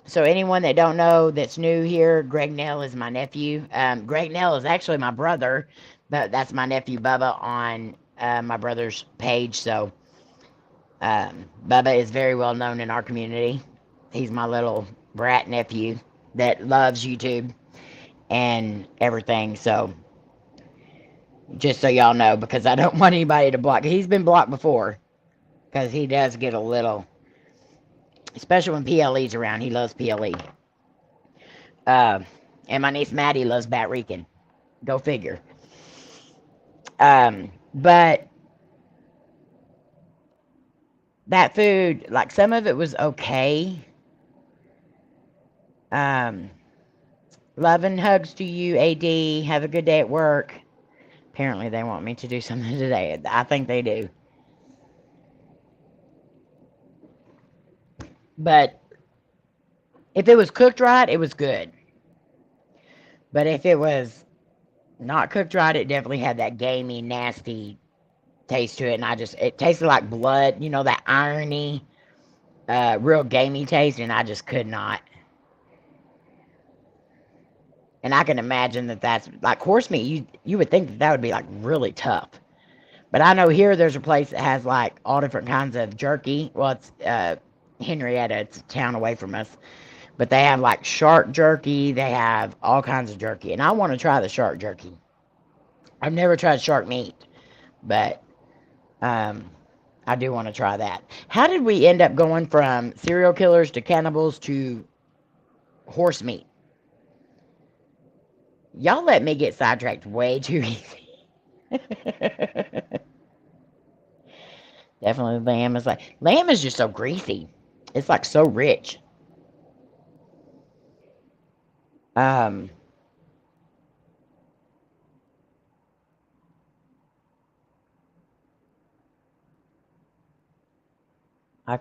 so anyone that don't know that's new here, Greg Nell is my nephew. Greg Nell is actually my brother, but that's my nephew Bubba on my brother's page. So Bubba is very well known in our community. He's my little brat nephew that loves YouTube and everything. So just so y'all know, because I don't want anybody to block. He's been blocked before because he does get a little, especially when PLE's around. He loves PLE. And my niece Maddie loves Batrican. Go figure. But that food, like, some of it was okay. Love and hugs to you, AD. Have a good day at work. Apparently they want me to do something today. I think they do. But if it was cooked right, it was good. But if it was not cooked right, it definitely had that gamey, nasty taste to it. And it tasted like blood, you know, that irony, real gamey taste. And I just could not. And I can imagine that's like horse meat. You would think that would be like really tough. But I know here there's a place that has like all different kinds of jerky. Well, it's Henrietta. It's a town away from us. But they have like shark jerky. They have all kinds of jerky. And I want to try the shark jerky. I've never tried shark meat. But I do want to try that. How did we end up going from serial killers to cannibals to horse meat? Y'all let me get sidetracked way too easy. Definitely lamb is just so greasy. It's like so rich. I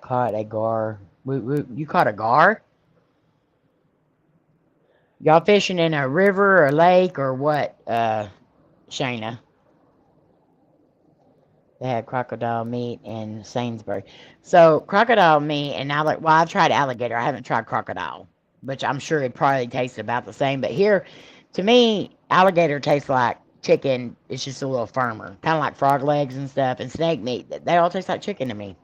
caught a gar. You caught a gar? Y'all fishing in a river or lake or what, Shayna? They had crocodile meat in Sainsbury. So crocodile meat and well, I've tried alligator. I haven't tried crocodile, which I'm sure it probably tastes about the same. But here, to me, alligator tastes like chicken. It's just a little firmer, kind of like frog legs and stuff. And snake meat, they all taste like chicken to me.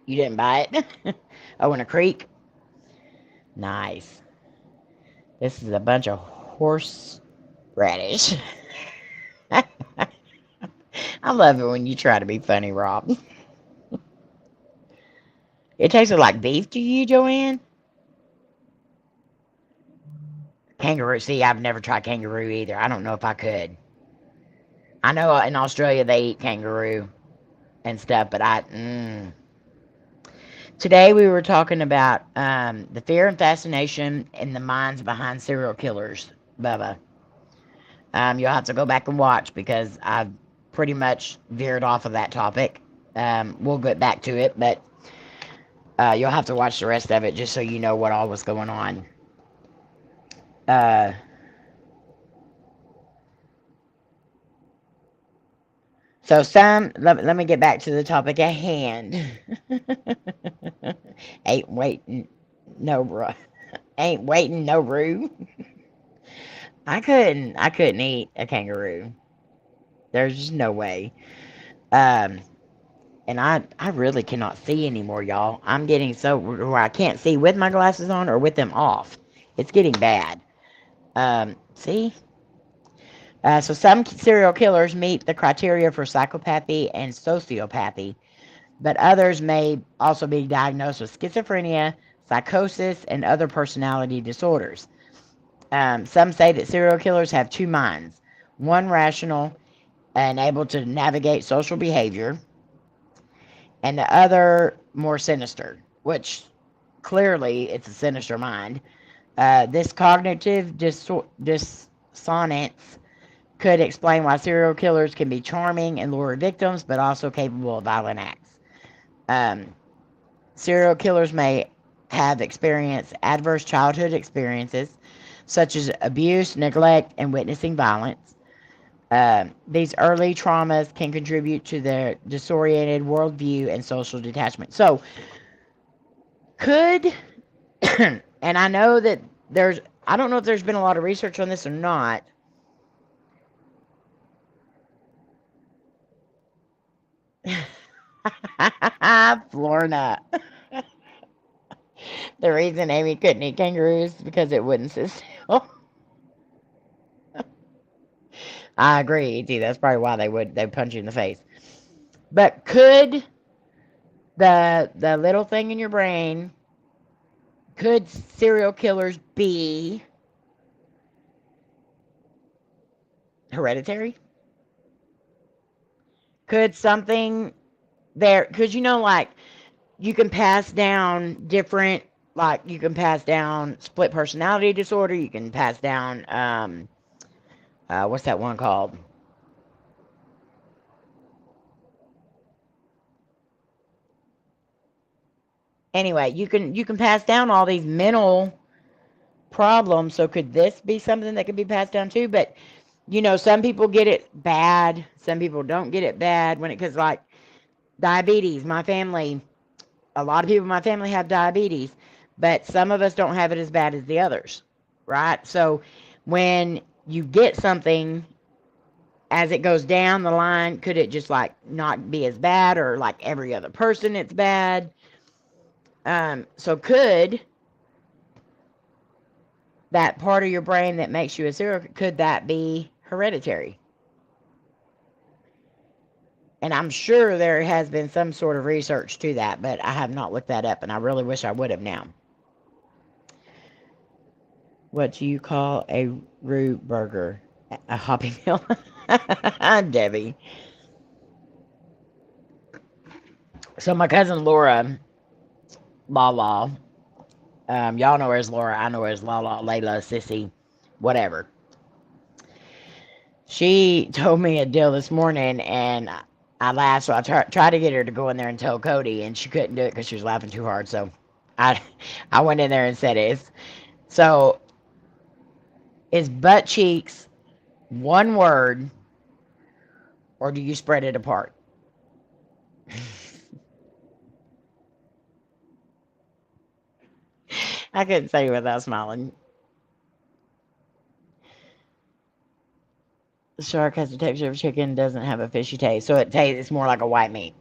You didn't buy it? Oh, in a creek? Nice. This is a bunch of horseradish. I love it when you try to be funny, Rob. It tasted like beef to you, Joanne? Kangaroo. See, I've never tried kangaroo either. I don't know if I could. I know in Australia they eat kangaroo and stuff, but Today we were talking about the fear and fascination in the minds behind serial killers, Bubba. You'll have to go back and watch because I've pretty much veered off of that topic. We'll get back to it, but you'll have to watch the rest of it just so you know what all was going on. So let me get back to the topic at hand. Ain't waiting no roo. I couldn't eat a kangaroo. There's just no way. And I really cannot see anymore, y'all. I'm getting so where I can't see with my glasses on or with them off. It's getting bad. See? So some serial killers meet the criteria for psychopathy and sociopathy, but others may also be diagnosed with schizophrenia, psychosis, and other personality disorders. Some say that serial killers have two minds, one rational and able to navigate social behavior, and the other more sinister, which clearly it's a sinister mind. This cognitive dissonance could explain why serial killers can be charming and lure victims, but also capable of violent acts. Serial killers may have experienced adverse childhood experiences, such as abuse, neglect, and witnessing violence. These early traumas can contribute to their disoriented worldview and social detachment. So, could, and I know that I don't know if there's been a lot of research on this or not. Florna. The reason Amy couldn't eat kangaroos is because it wouldn't sit still. I agree, E.T. That's probably why they punch you in the face. But could the little thing in your brain, could serial killers be hereditary? Could something there, because like you can pass down different, like you can pass down split personality disorder, you can pass down what's that one called? Anyway, you can pass down all these mental problems. So could this be something that could be passed down too? But some people get it bad, some people don't get it bad when it, because like diabetes, my family, a lot of people in my family have diabetes, but some of us don't have it as bad as the others, right? So when you get something, as it goes down the line, could it just like not be as bad, or like every other person it's bad? So could that part of your brain that makes you a serial, could that be hereditary? And I'm sure there has been some sort of research to that, but I have not looked that up, and I really wish I would have now. What do you call a root burger? A Happy Meal? Debbie. So my cousin Laura, Lala, y'all know her as Laura, I know her as Lala, Layla, Sissy, whatever. She told me a deal this morning, and I laughed, so I tried to get her to go in there and tell Coty, and she couldn't do it because she was laughing too hard. So I went in there and said it. So is butt cheeks one word, or do you spread it apart? I couldn't say it without smiling. The shark has the texture of chicken, doesn't have a fishy taste, so it's more like a white meat.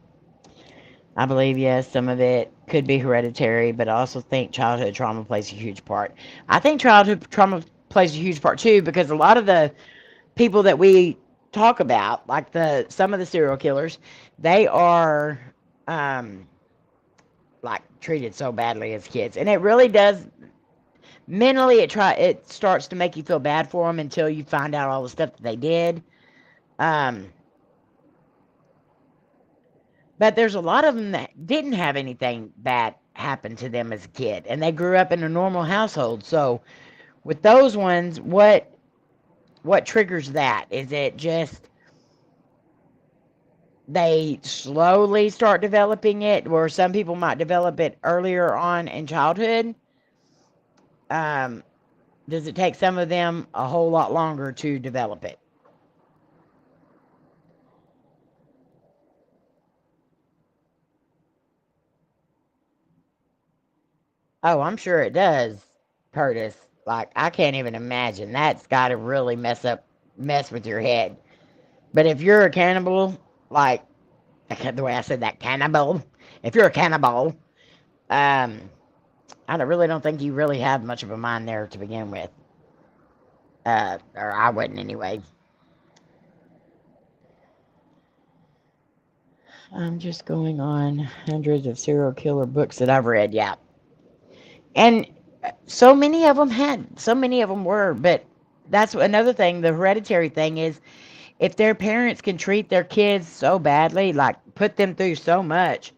I believe, yes, some of it could be hereditary, but I also think childhood trauma plays a huge part. I think childhood trauma plays a huge part too, because a lot of the people that we talk about, like some of the serial killers, they are like treated so badly as kids, and it really does mentally. It starts to make you feel bad for them until you find out all the stuff that they did. But there's a lot of them that didn't have anything bad happened to them as a kid, and they grew up in a normal household. So with those ones, what triggers that? Is it just they slowly start developing it, where some people might develop it earlier on in childhood? Does it take some of them a whole lot longer to develop it? Oh, I'm sure it does, Curtis. Like, I can't even imagine. That's got to really mess with your head. But if you're a cannibal, like the way I said that, cannibal. If you're a cannibal, um, really don't think you really have much of a mind there to begin with. Or I wouldn't anyway. I'm just going on hundreds of serial killer books that I've read. Yeah, and so many of them were. But that's another thing. The hereditary thing is, if their parents can treat their kids so badly, like put them through so much,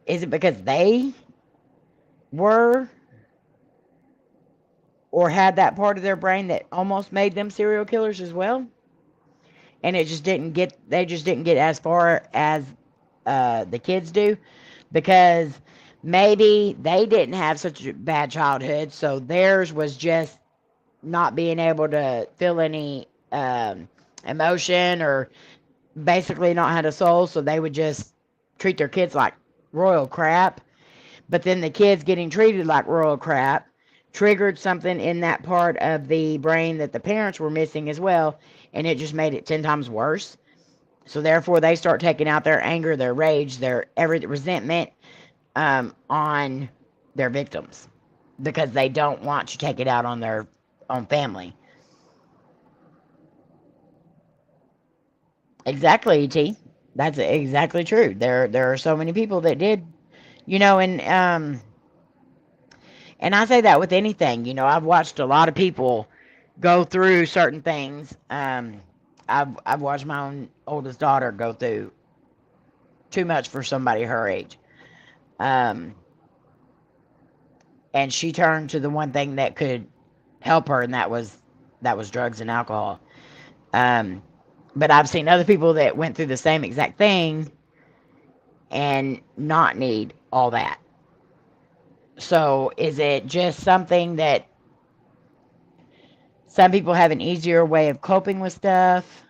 is it because they were or had that part of their brain that almost made them serial killers as well? And they just didn't get as far as the kids do, because maybe they didn't have such a bad childhood, so theirs was just not being able to feel any emotion, or basically not had a soul, so they would just treat their kids like royal crap. But then the kids getting treated like royal crap triggered something in that part of the brain that the parents were missing as well, and it just made it 10 times worse. So therefore, they start taking out their anger, their rage, their every resentment on their victims, because they don't want to take it out on their own family. Exactly, Et. That's exactly true. There are so many people that did, and I say that with anything. I've watched a lot of people go through certain things. I've watched my own oldest daughter go through too much for somebody her age. Um, and she turned to the one thing that could help her, and that was drugs and alcohol. Um, but I've seen other people that went through the same exact thing and not need all that. So is it just something that some people have an easier way of coping with stuff,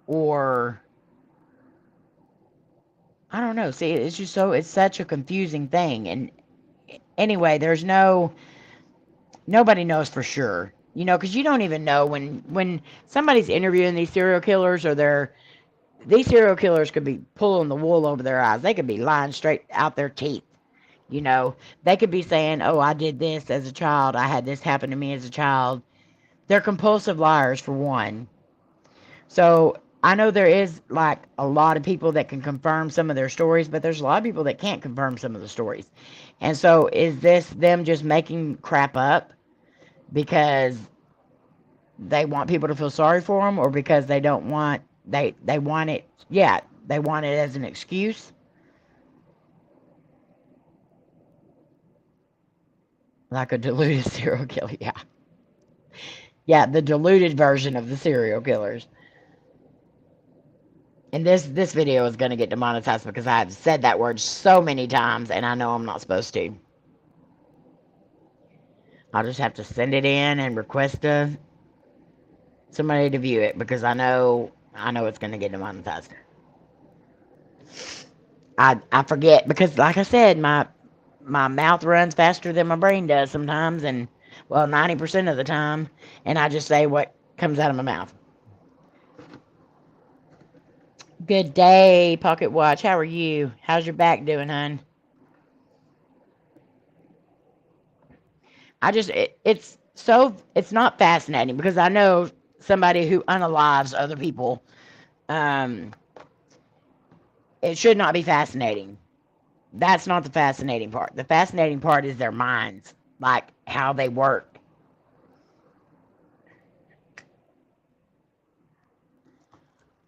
or I don't know. See, it's such a confusing thing. And anyway, nobody knows for sure, because you don't even know when somebody's interviewing these serial killers, or these serial killers could be pulling the wool over their eyes. They could be lying straight out their teeth. They could be saying, "Oh, I did this as a child. I had this happen to me as a child." They're compulsive liars, for one. So I know there is like a lot of people that can confirm some of their stories, but there's a lot of people that can't confirm some of the stories. And so is this them just making crap up because they want people to feel sorry for them, or because they don't want they want it? Yeah, they want it as an excuse. Like a diluted serial killer. Yeah. Yeah, the diluted version of the serial killers. And this video is going to get demonetized because I've said that word so many times, and I know I'm not supposed to. I'll just have to send it in and request somebody to view it, because I know it's going to get demonetized. I forget, because like I said, my mouth runs faster than my brain does sometimes, and well, 90% of the time, and I just say what comes out of my mouth. Good day, Pocket Watch. How are you? How's your back doing, hon? It's not fascinating, because I know somebody who unalives other people. It should not be fascinating. That's not the fascinating part. The fascinating part is their minds, like how they work.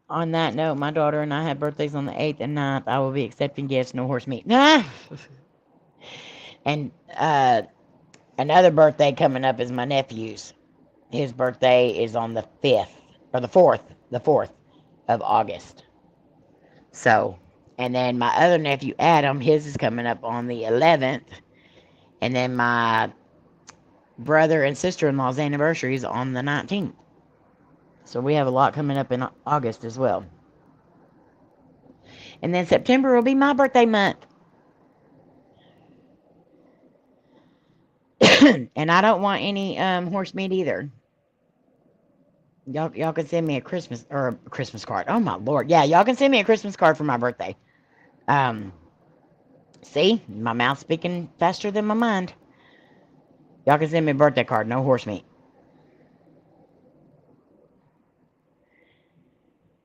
On that note, my daughter and I have birthdays on the 8th and 9th. I will be accepting gifts, no horse meat. Ah! And another birthday coming up is my nephew's. His birthday is on the 5th, or the 4th of August. So, and then my other nephew, Adam, his is coming up on the 11th. And then my brother and sister-in-law's anniversary is on the 19th. So we have a lot coming up in August as well. And then September will be my birthday month. And I don't want any horse meat either. Y'all can send me a Christmas card. Oh my Lord. Yeah, y'all can send me a Christmas card for my birthday. See, my mouth's speaking faster than my mind. Y'all can send me a birthday card, no horse meat.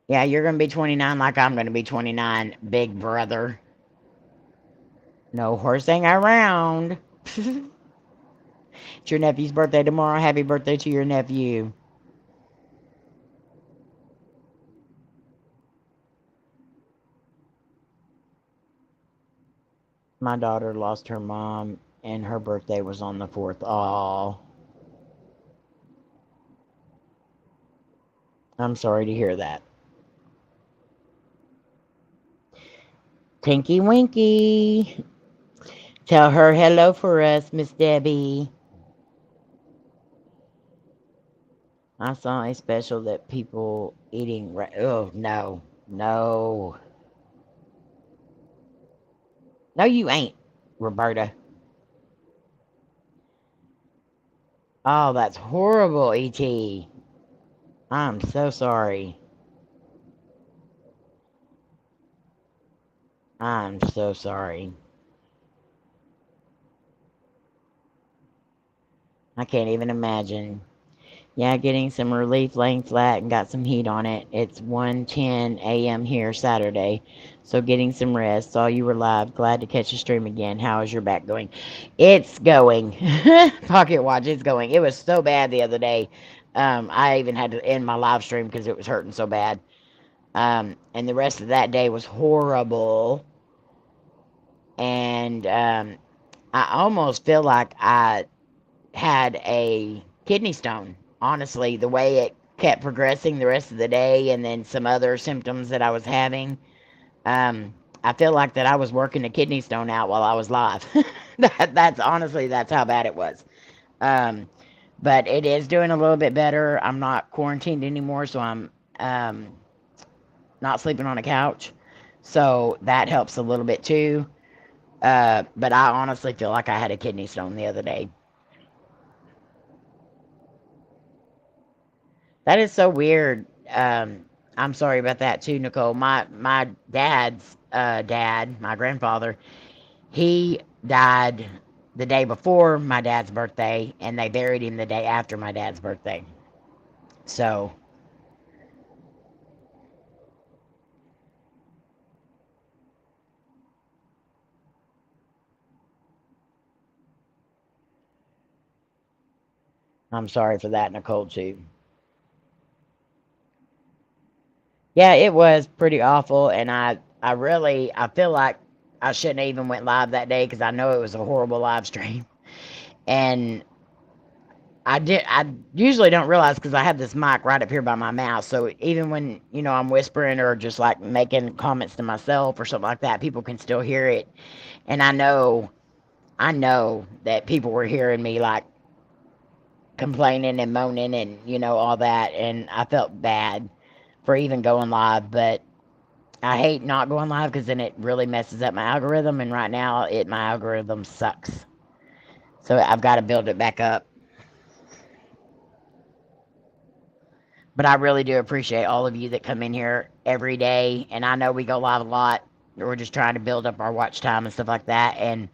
Yeah, you're gonna be 29 like I'm gonna be 29, big brother. No horsing around. It's your nephew's birthday tomorrow. Happy birthday to your nephew. My daughter lost her mom, and her birthday was on the 4th. Aw. I'm sorry to hear that. Tinky Winky. Tell her hello for us, Miss Debbie. I saw a special that people eating. Oh, no. No. No, you ain't, Roberta. Oh, that's horrible, E.T. I'm so sorry. I'm so sorry. I can't even imagine. Yeah, getting some relief, laying flat, and got some heat on it. It's 1:10 a.m. here Saturday, so getting some rest. Saw you were live. Glad to catch a stream again. How is your back going? It's going. Pocket watch, it's going. It was so bad the other day. I even had to end my live stream because it was hurting so bad. And the rest of that day was horrible. And I almost feel like I had a kidney stone. Honestly, the way it kept progressing the rest of the day, and then some other symptoms that I was having, I feel like that I was working a kidney stone out while I was live. That's honestly, that's how bad it was. But it is doing a little bit better. I'm not quarantined anymore, so I'm not sleeping on a couch, so that helps a little bit too. But I honestly feel like I had a kidney stone the other day. That is so weird. I'm sorry about that too, Nicole. My dad's dad, my grandfather, he died the day before my dad's birthday, and they buried him the day after my dad's birthday. So I'm sorry for that, Nicole, too. Yeah, it was pretty awful, and I feel like I shouldn't have even went live that day because I know it was a horrible live stream. And I usually don't realize because I have this mic right up here by my mouth. So even when, I'm whispering or just like making comments to myself or something like that, people can still hear it. And I know that people were hearing me like complaining and moaning and, all that. And I felt bad for even going live, but I hate not going live because then it really messes up my algorithm. And right now my algorithm sucks. So I've got to build it back up. But I really do appreciate all of you that come in here every day. And I know we go live a lot. We're just trying to build up our watch time and stuff like that. And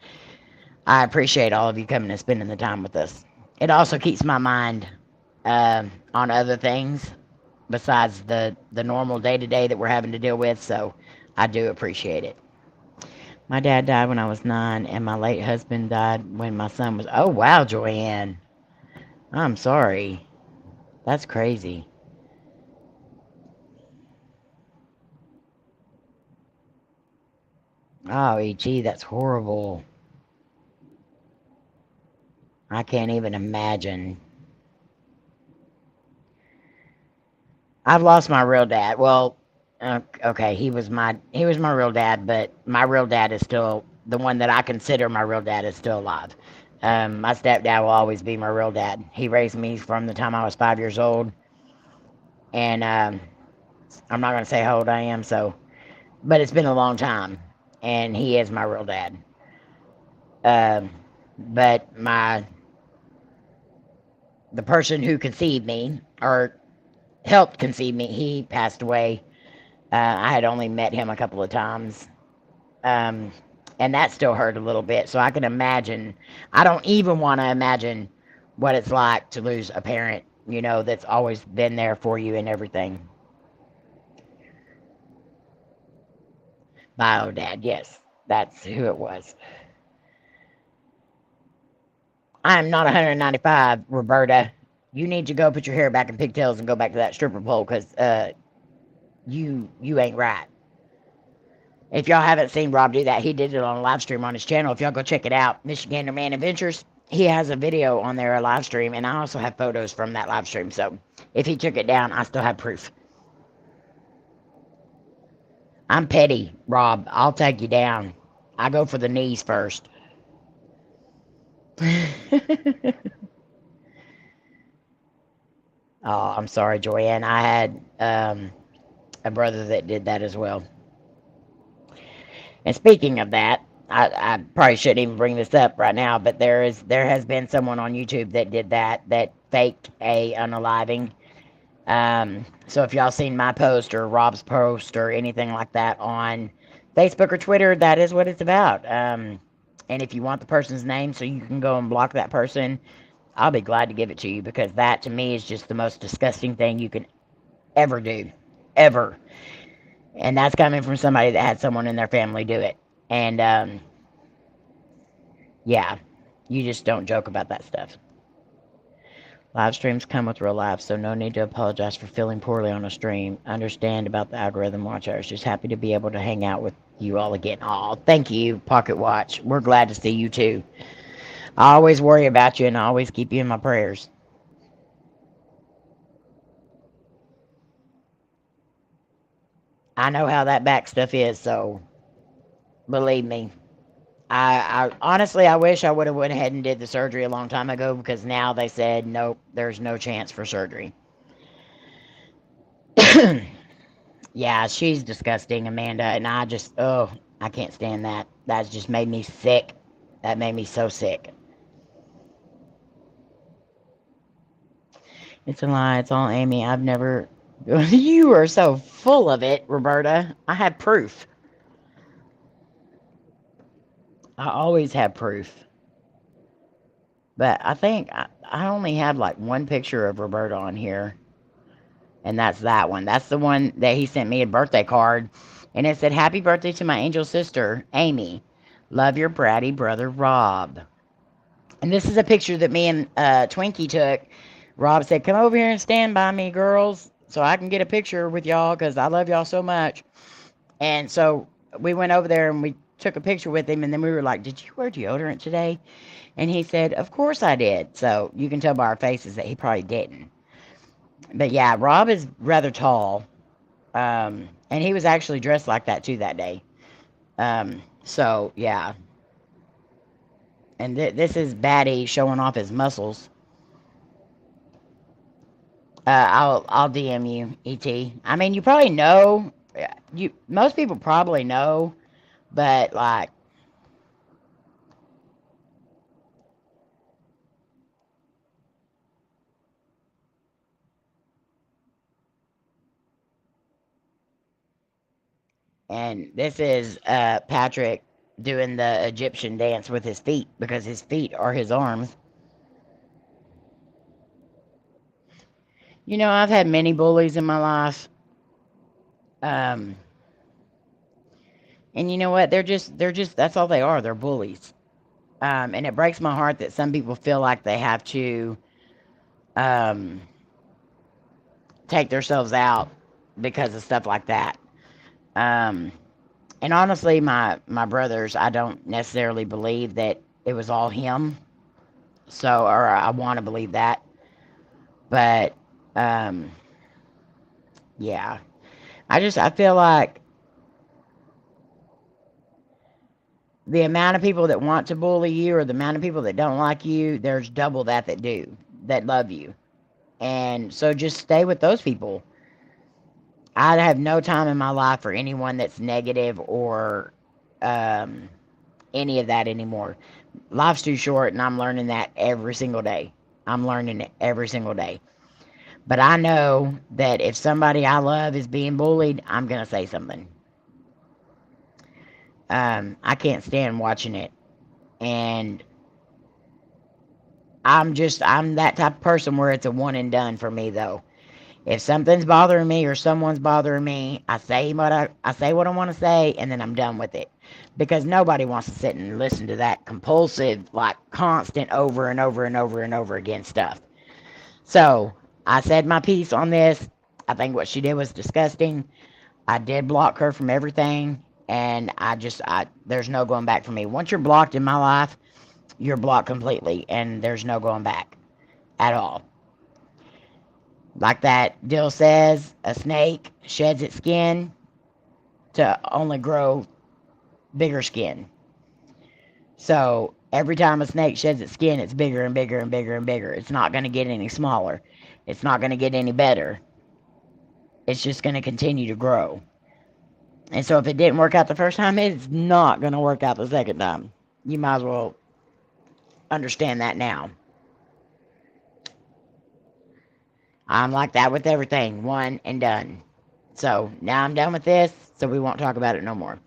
I appreciate all of you coming and spending the time with us. It also keeps my mind on other things besides the normal day-to-day that we're having to deal with. So I do appreciate it. My dad died when I was 9, and my late husband died when my son was... Oh, wow, Joanne. I'm sorry. That's crazy. Oh, E.T., that's horrible. I can't even imagine. I've lost my real dad. Well, okay, he was my real dad, but my real dad is still the one that I consider my real dad is still alive. My stepdad will always be my real dad. He raised me from the time I was 5 years old, and I'm not gonna say how old I am, so, but it's been a long time, and he is my real dad. Um, but the person who conceived me or helped conceive me, he passed away. I had only met him a couple of times. Um, and that still hurt a little bit. So I can imagine, I don't even want to imagine what it's like to lose a parent, that's always been there for you and everything. Bio dad, yes, that's who it was. I am not 195, Roberta. You need to go put your hair back in pigtails and go back to that stripper pole because you ain't right. If y'all haven't seen Rob do that, he did it on a live stream on his channel. If y'all go check it out, Michigander Man Adventures, he has a video on there, a live stream, and I also have photos from that live stream. So if he took it down, I still have proof. I'm petty, Rob. I'll take you down. I go for the knees first. Oh, I'm sorry, Joyanne. I had a brother that did that as well. And speaking of that, I probably shouldn't even bring this up right now, but there has been someone on YouTube that did that faked a unaliving. So if y'all seen my post or Rob's post or anything like that on Facebook or Twitter, that is what it's about. And if you want the person's name so you can go and block that person, I'll be glad to give it to you because that to me is just the most disgusting thing you can ever do, ever. And that's coming from somebody that had someone in their family do it. And yeah, you just don't joke about that stuff. Live streams come with real life, so no need to apologize for feeling poorly on a stream. Understand about the algorithm watch hours. Just happy to be able to hang out with you all again. Oh, thank you, Pocket Watch. We're glad to see you too. I always worry about you and I always keep you in my prayers. I know how that back stuff is, so believe me. I honestly, I wish I would have went ahead and did the surgery a long time ago because now they said nope, there's no chance for surgery. Yeah, she's disgusting, Amanda, and I can't stand that. That's just made me sick. That made me so sick. It's a lie. It's all Amy. I've never. You are so full of it, Roberta. I have proof. I always have proof. But I think I only have like one picture of Roberta on here. And that's that one. That's the one that he sent me a birthday card. And it said, Happy birthday to my angel sister, Amy. Love your bratty brother, Rob. And this is a picture that me and Twinkie took. Rob said, Come over here and stand by me, girls, so I can get a picture with y'all because I love y'all so much. And so we went over there and we took a picture with him. And then we were like, Did you wear deodorant today? And he said, Of course I did. So you can tell by our faces that he probably didn't. But yeah, Rob is rather tall. And he was actually dressed like that too that day. So yeah. And this is Batty showing off his muscles. I'll DM you, ET. I mean, you probably know. Most people probably know, but like, and this is Patrick doing the Egyptian dance with his feet because his feet are his arms. I've had many bullies in my life. Um, and you know what? They're just that's all they are. They're bullies. And it breaks my heart that some people feel like they have to um, take themselves out because of stuff like that. Um, And honestly, my brothers, I don't necessarily believe that it was all him. So, or I want to believe that. But, um, yeah. I feel like the amount of people that want to bully you or the amount of people that don't like you, there's double that do, that love you. And so just stay with those people. I have no time in my life for anyone that's negative or um, any of that anymore. Life's too short, and I'm learning that every single day. I'm learning it every single day. But I know that if somebody I love is being bullied, I'm going to say something. I can't stand watching it. And I'm that type of person where it's a one and done for me, though. If something's bothering me or someone's bothering me, I say what I want to say, and then I'm done with it. Because nobody wants to sit and listen to that compulsive, like constant over and over and over and over again stuff. So I said my piece on this. I think what she did was disgusting. I did block her from everything, and there's no going back for me. Once you're blocked in my life, you're blocked completely, and there's no going back at all. Like that Dill says, a snake sheds its skin to only grow bigger skin. So every time a snake sheds its skin, it's bigger and bigger and bigger and bigger. It's not going to get any smaller. It's not going to get any better. It's just going to continue to grow. And so if it didn't work out the first time, it's not going to work out the second time. You might as well understand that now. I'm like that with everything. One and done. So now I'm done with this, so we won't talk about it no more.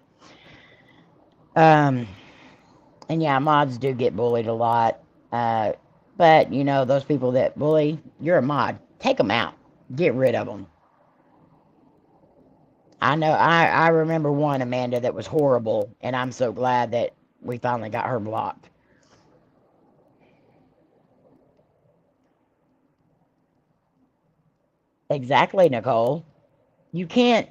And yeah, mods do get bullied a lot. But, you know, those people that bully, you're a mod. Take them out. Get rid of them. I know, I remember one, Amanda, that was horrible, and I'm so glad that we finally got her blocked. Exactly, Nicole. You can't.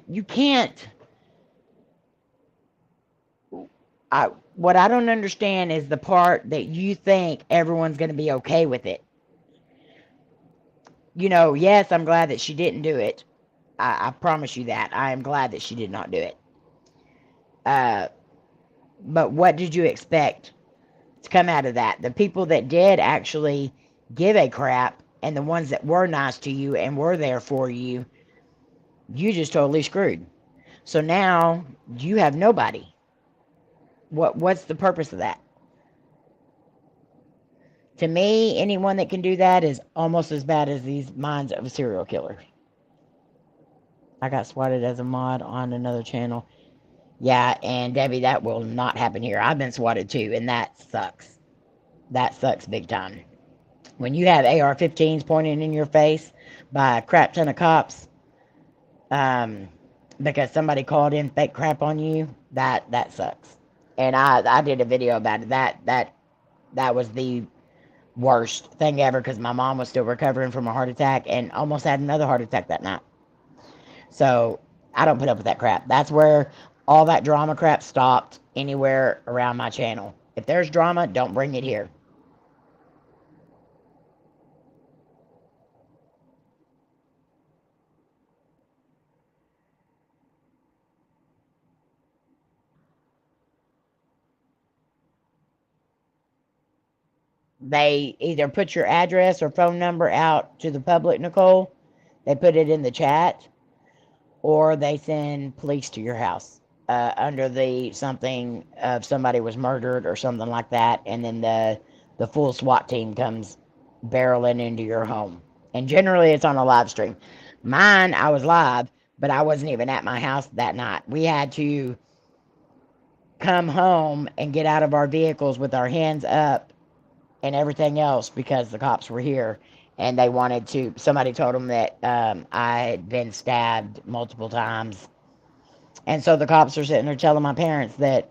What I don't understand is the part that you think everyone's going to be okay with it. You know, yes, I'm glad that she didn't do it. I promise you that. I am glad that she did not do it. But what did you expect to come out of that? The people that did actually give a crap and the ones that were nice to you and were there for you, you just totally screwed. So now you have nobody. What's the purpose of that? To me, anyone that can do that is almost as bad as these minds of a serial killer. I got swatted as a mod on another channel. Yeah, and Debbie, that will not happen here. I've been swatted too, and that sucks. That sucks big time. When you have AR-15s pointing in your face by a crap ton of cops, because somebody called in fake crap on you, that sucks. And I did a video about it. That was the worst thing ever because my mom was still recovering from a heart attack and almost had another heart attack that night. So I don't put up with that crap. That's where all that drama crap stopped anywhere around my channel. If there's drama, don't bring it here. They either put your address or phone number out to the public, Nicole. They put it in the chat, or they send police to your house under the something of somebody was murdered or something like that, and then the full SWAT team comes barreling into your home. And generally, it's on a live stream. Mine, I was live, but I wasn't even at my house that night. We had to come home and get out of our vehicles with our hands up and everything else because the cops were here and they wanted to. Somebody told them that I had been stabbed multiple times, and so the cops were sitting there telling my parents that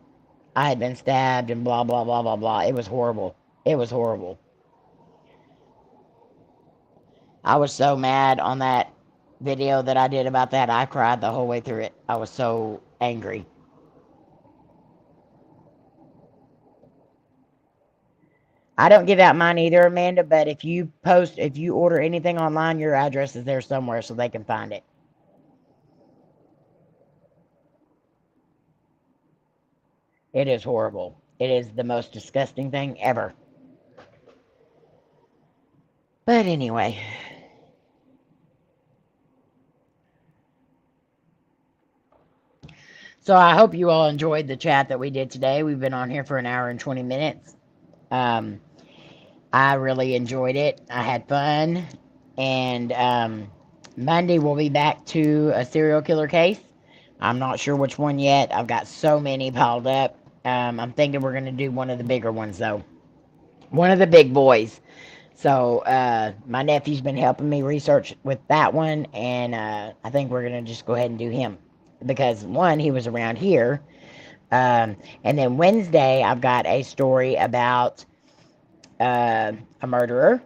I had been stabbed and blah blah blah blah blah. It was horrible. It was horrible. I was so mad on that video that I did about that. I cried the whole way through it. I was so angry. I don't give out mine either, Amanda, but if you order anything online, your address is there somewhere so they can find it. It is horrible. It is the most disgusting thing ever. But anyway. So I hope you all enjoyed the chat that we did today. We've been on here for an hour and 20 minutes. I really enjoyed it. I had fun. And Monday we'll be back to a serial killer case. I'm not sure which one yet. I've got so many piled up. I'm thinking we're going to do one of the bigger ones, though. One of the big boys. So my nephew's been helping me research with that one. And I think we're going to just go ahead and do him. Because, one, he was around here. And then Wednesday, I've got a story about a murderer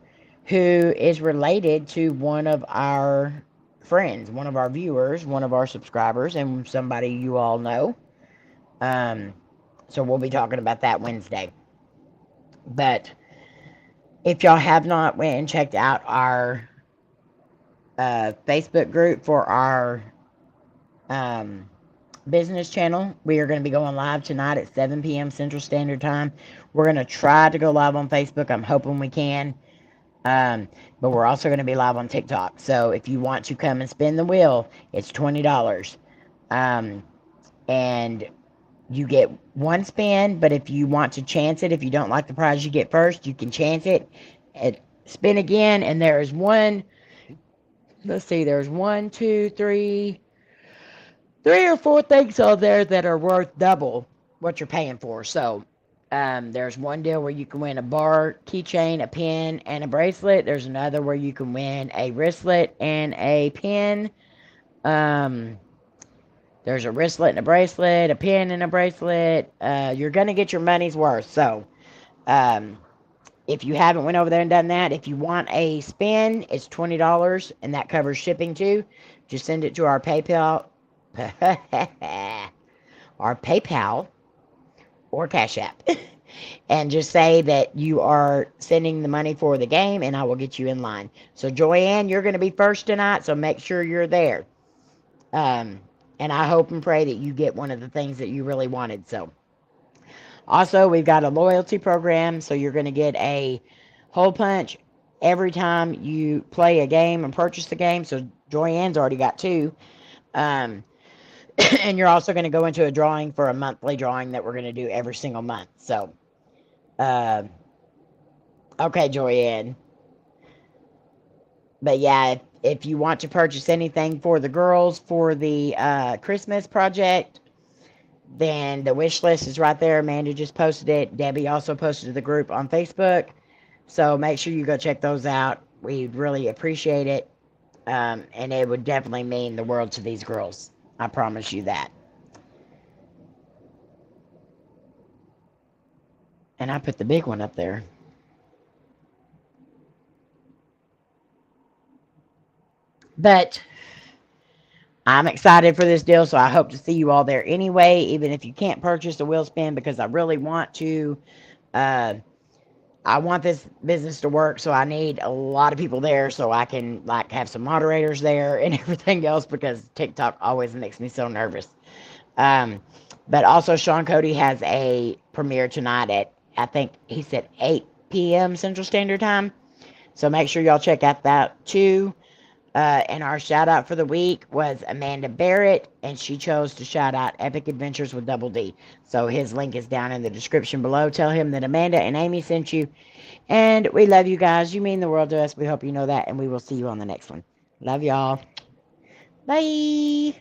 who is related to one of our friends, one of our viewers, one of our subscribers, and somebody you all know. So we'll be talking about that Wednesday. But if y'all have not went and checked out our Facebook group for our business channel, we are going to be going live tonight at 7 p.m. Central Standard Time. We're going to try to go live on Facebook. I'm hoping we can. But we're also going to be live on TikTok. So if you want to come and spin the wheel, it's $20. And you get one spin, but if you want to chance it, if you don't like the prize you get first, you can chance it and spin again. And there is one, let's see, there's 1, 2, 3 or 4 things on there that are worth double what you're paying for. So there's one deal where you can win a bar, keychain, a pin, and a bracelet. There's another where you can win a wristlet and a pin. There's a wristlet and a bracelet, a pin and a bracelet. You're going to get your money's worth. So if you haven't went over there and done that, if you want a spin, it's $20, and that covers shipping too. Just send it to our PayPal. Our PayPal or CashApp. And just say that you are sending the money for the game, and I will get you in line. So, Joanne, you're going to be first tonight, so make sure you're there. And I hope and pray that you get one of the things that you really wanted. So, also, we've got a loyalty program, so you're going to get a hole punch every time you play a game and purchase the game. So, Joanne's already got 2. And you're also going to go into a drawing for a monthly drawing that we're going to do every single month. So, okay, Joanne. But yeah, if you want to purchase anything for the girls for the Christmas project, then the wish list is right there. Amanda just posted it. Debbie also posted the group on Facebook. So make sure you go check those out. We'd really appreciate it. And it would definitely mean the world to these girls. I promise you that. And I put the big one up there. But I'm excited for this deal, so I hope to see you all there anyway, even if you can't purchase a wheel spin, because I really want to. I want this business to work, so I need a lot of people there so I can have some moderators there and everything else, because TikTok always makes me so nervous. But also Shawn Kodi has a premiere tonight at, I think he said 8 p.m. Central Standard Time. So make sure y'all check out that too. And our shout out for the week was Amanda Barrett, and she chose to shout out Epic Adventures with Double D. So his link is down in the description below. Tell him that Amanda and Amy sent you. And we love you guys. You mean the world to us. We hope you know that. And we will see you on the next one. Love y'all. Bye.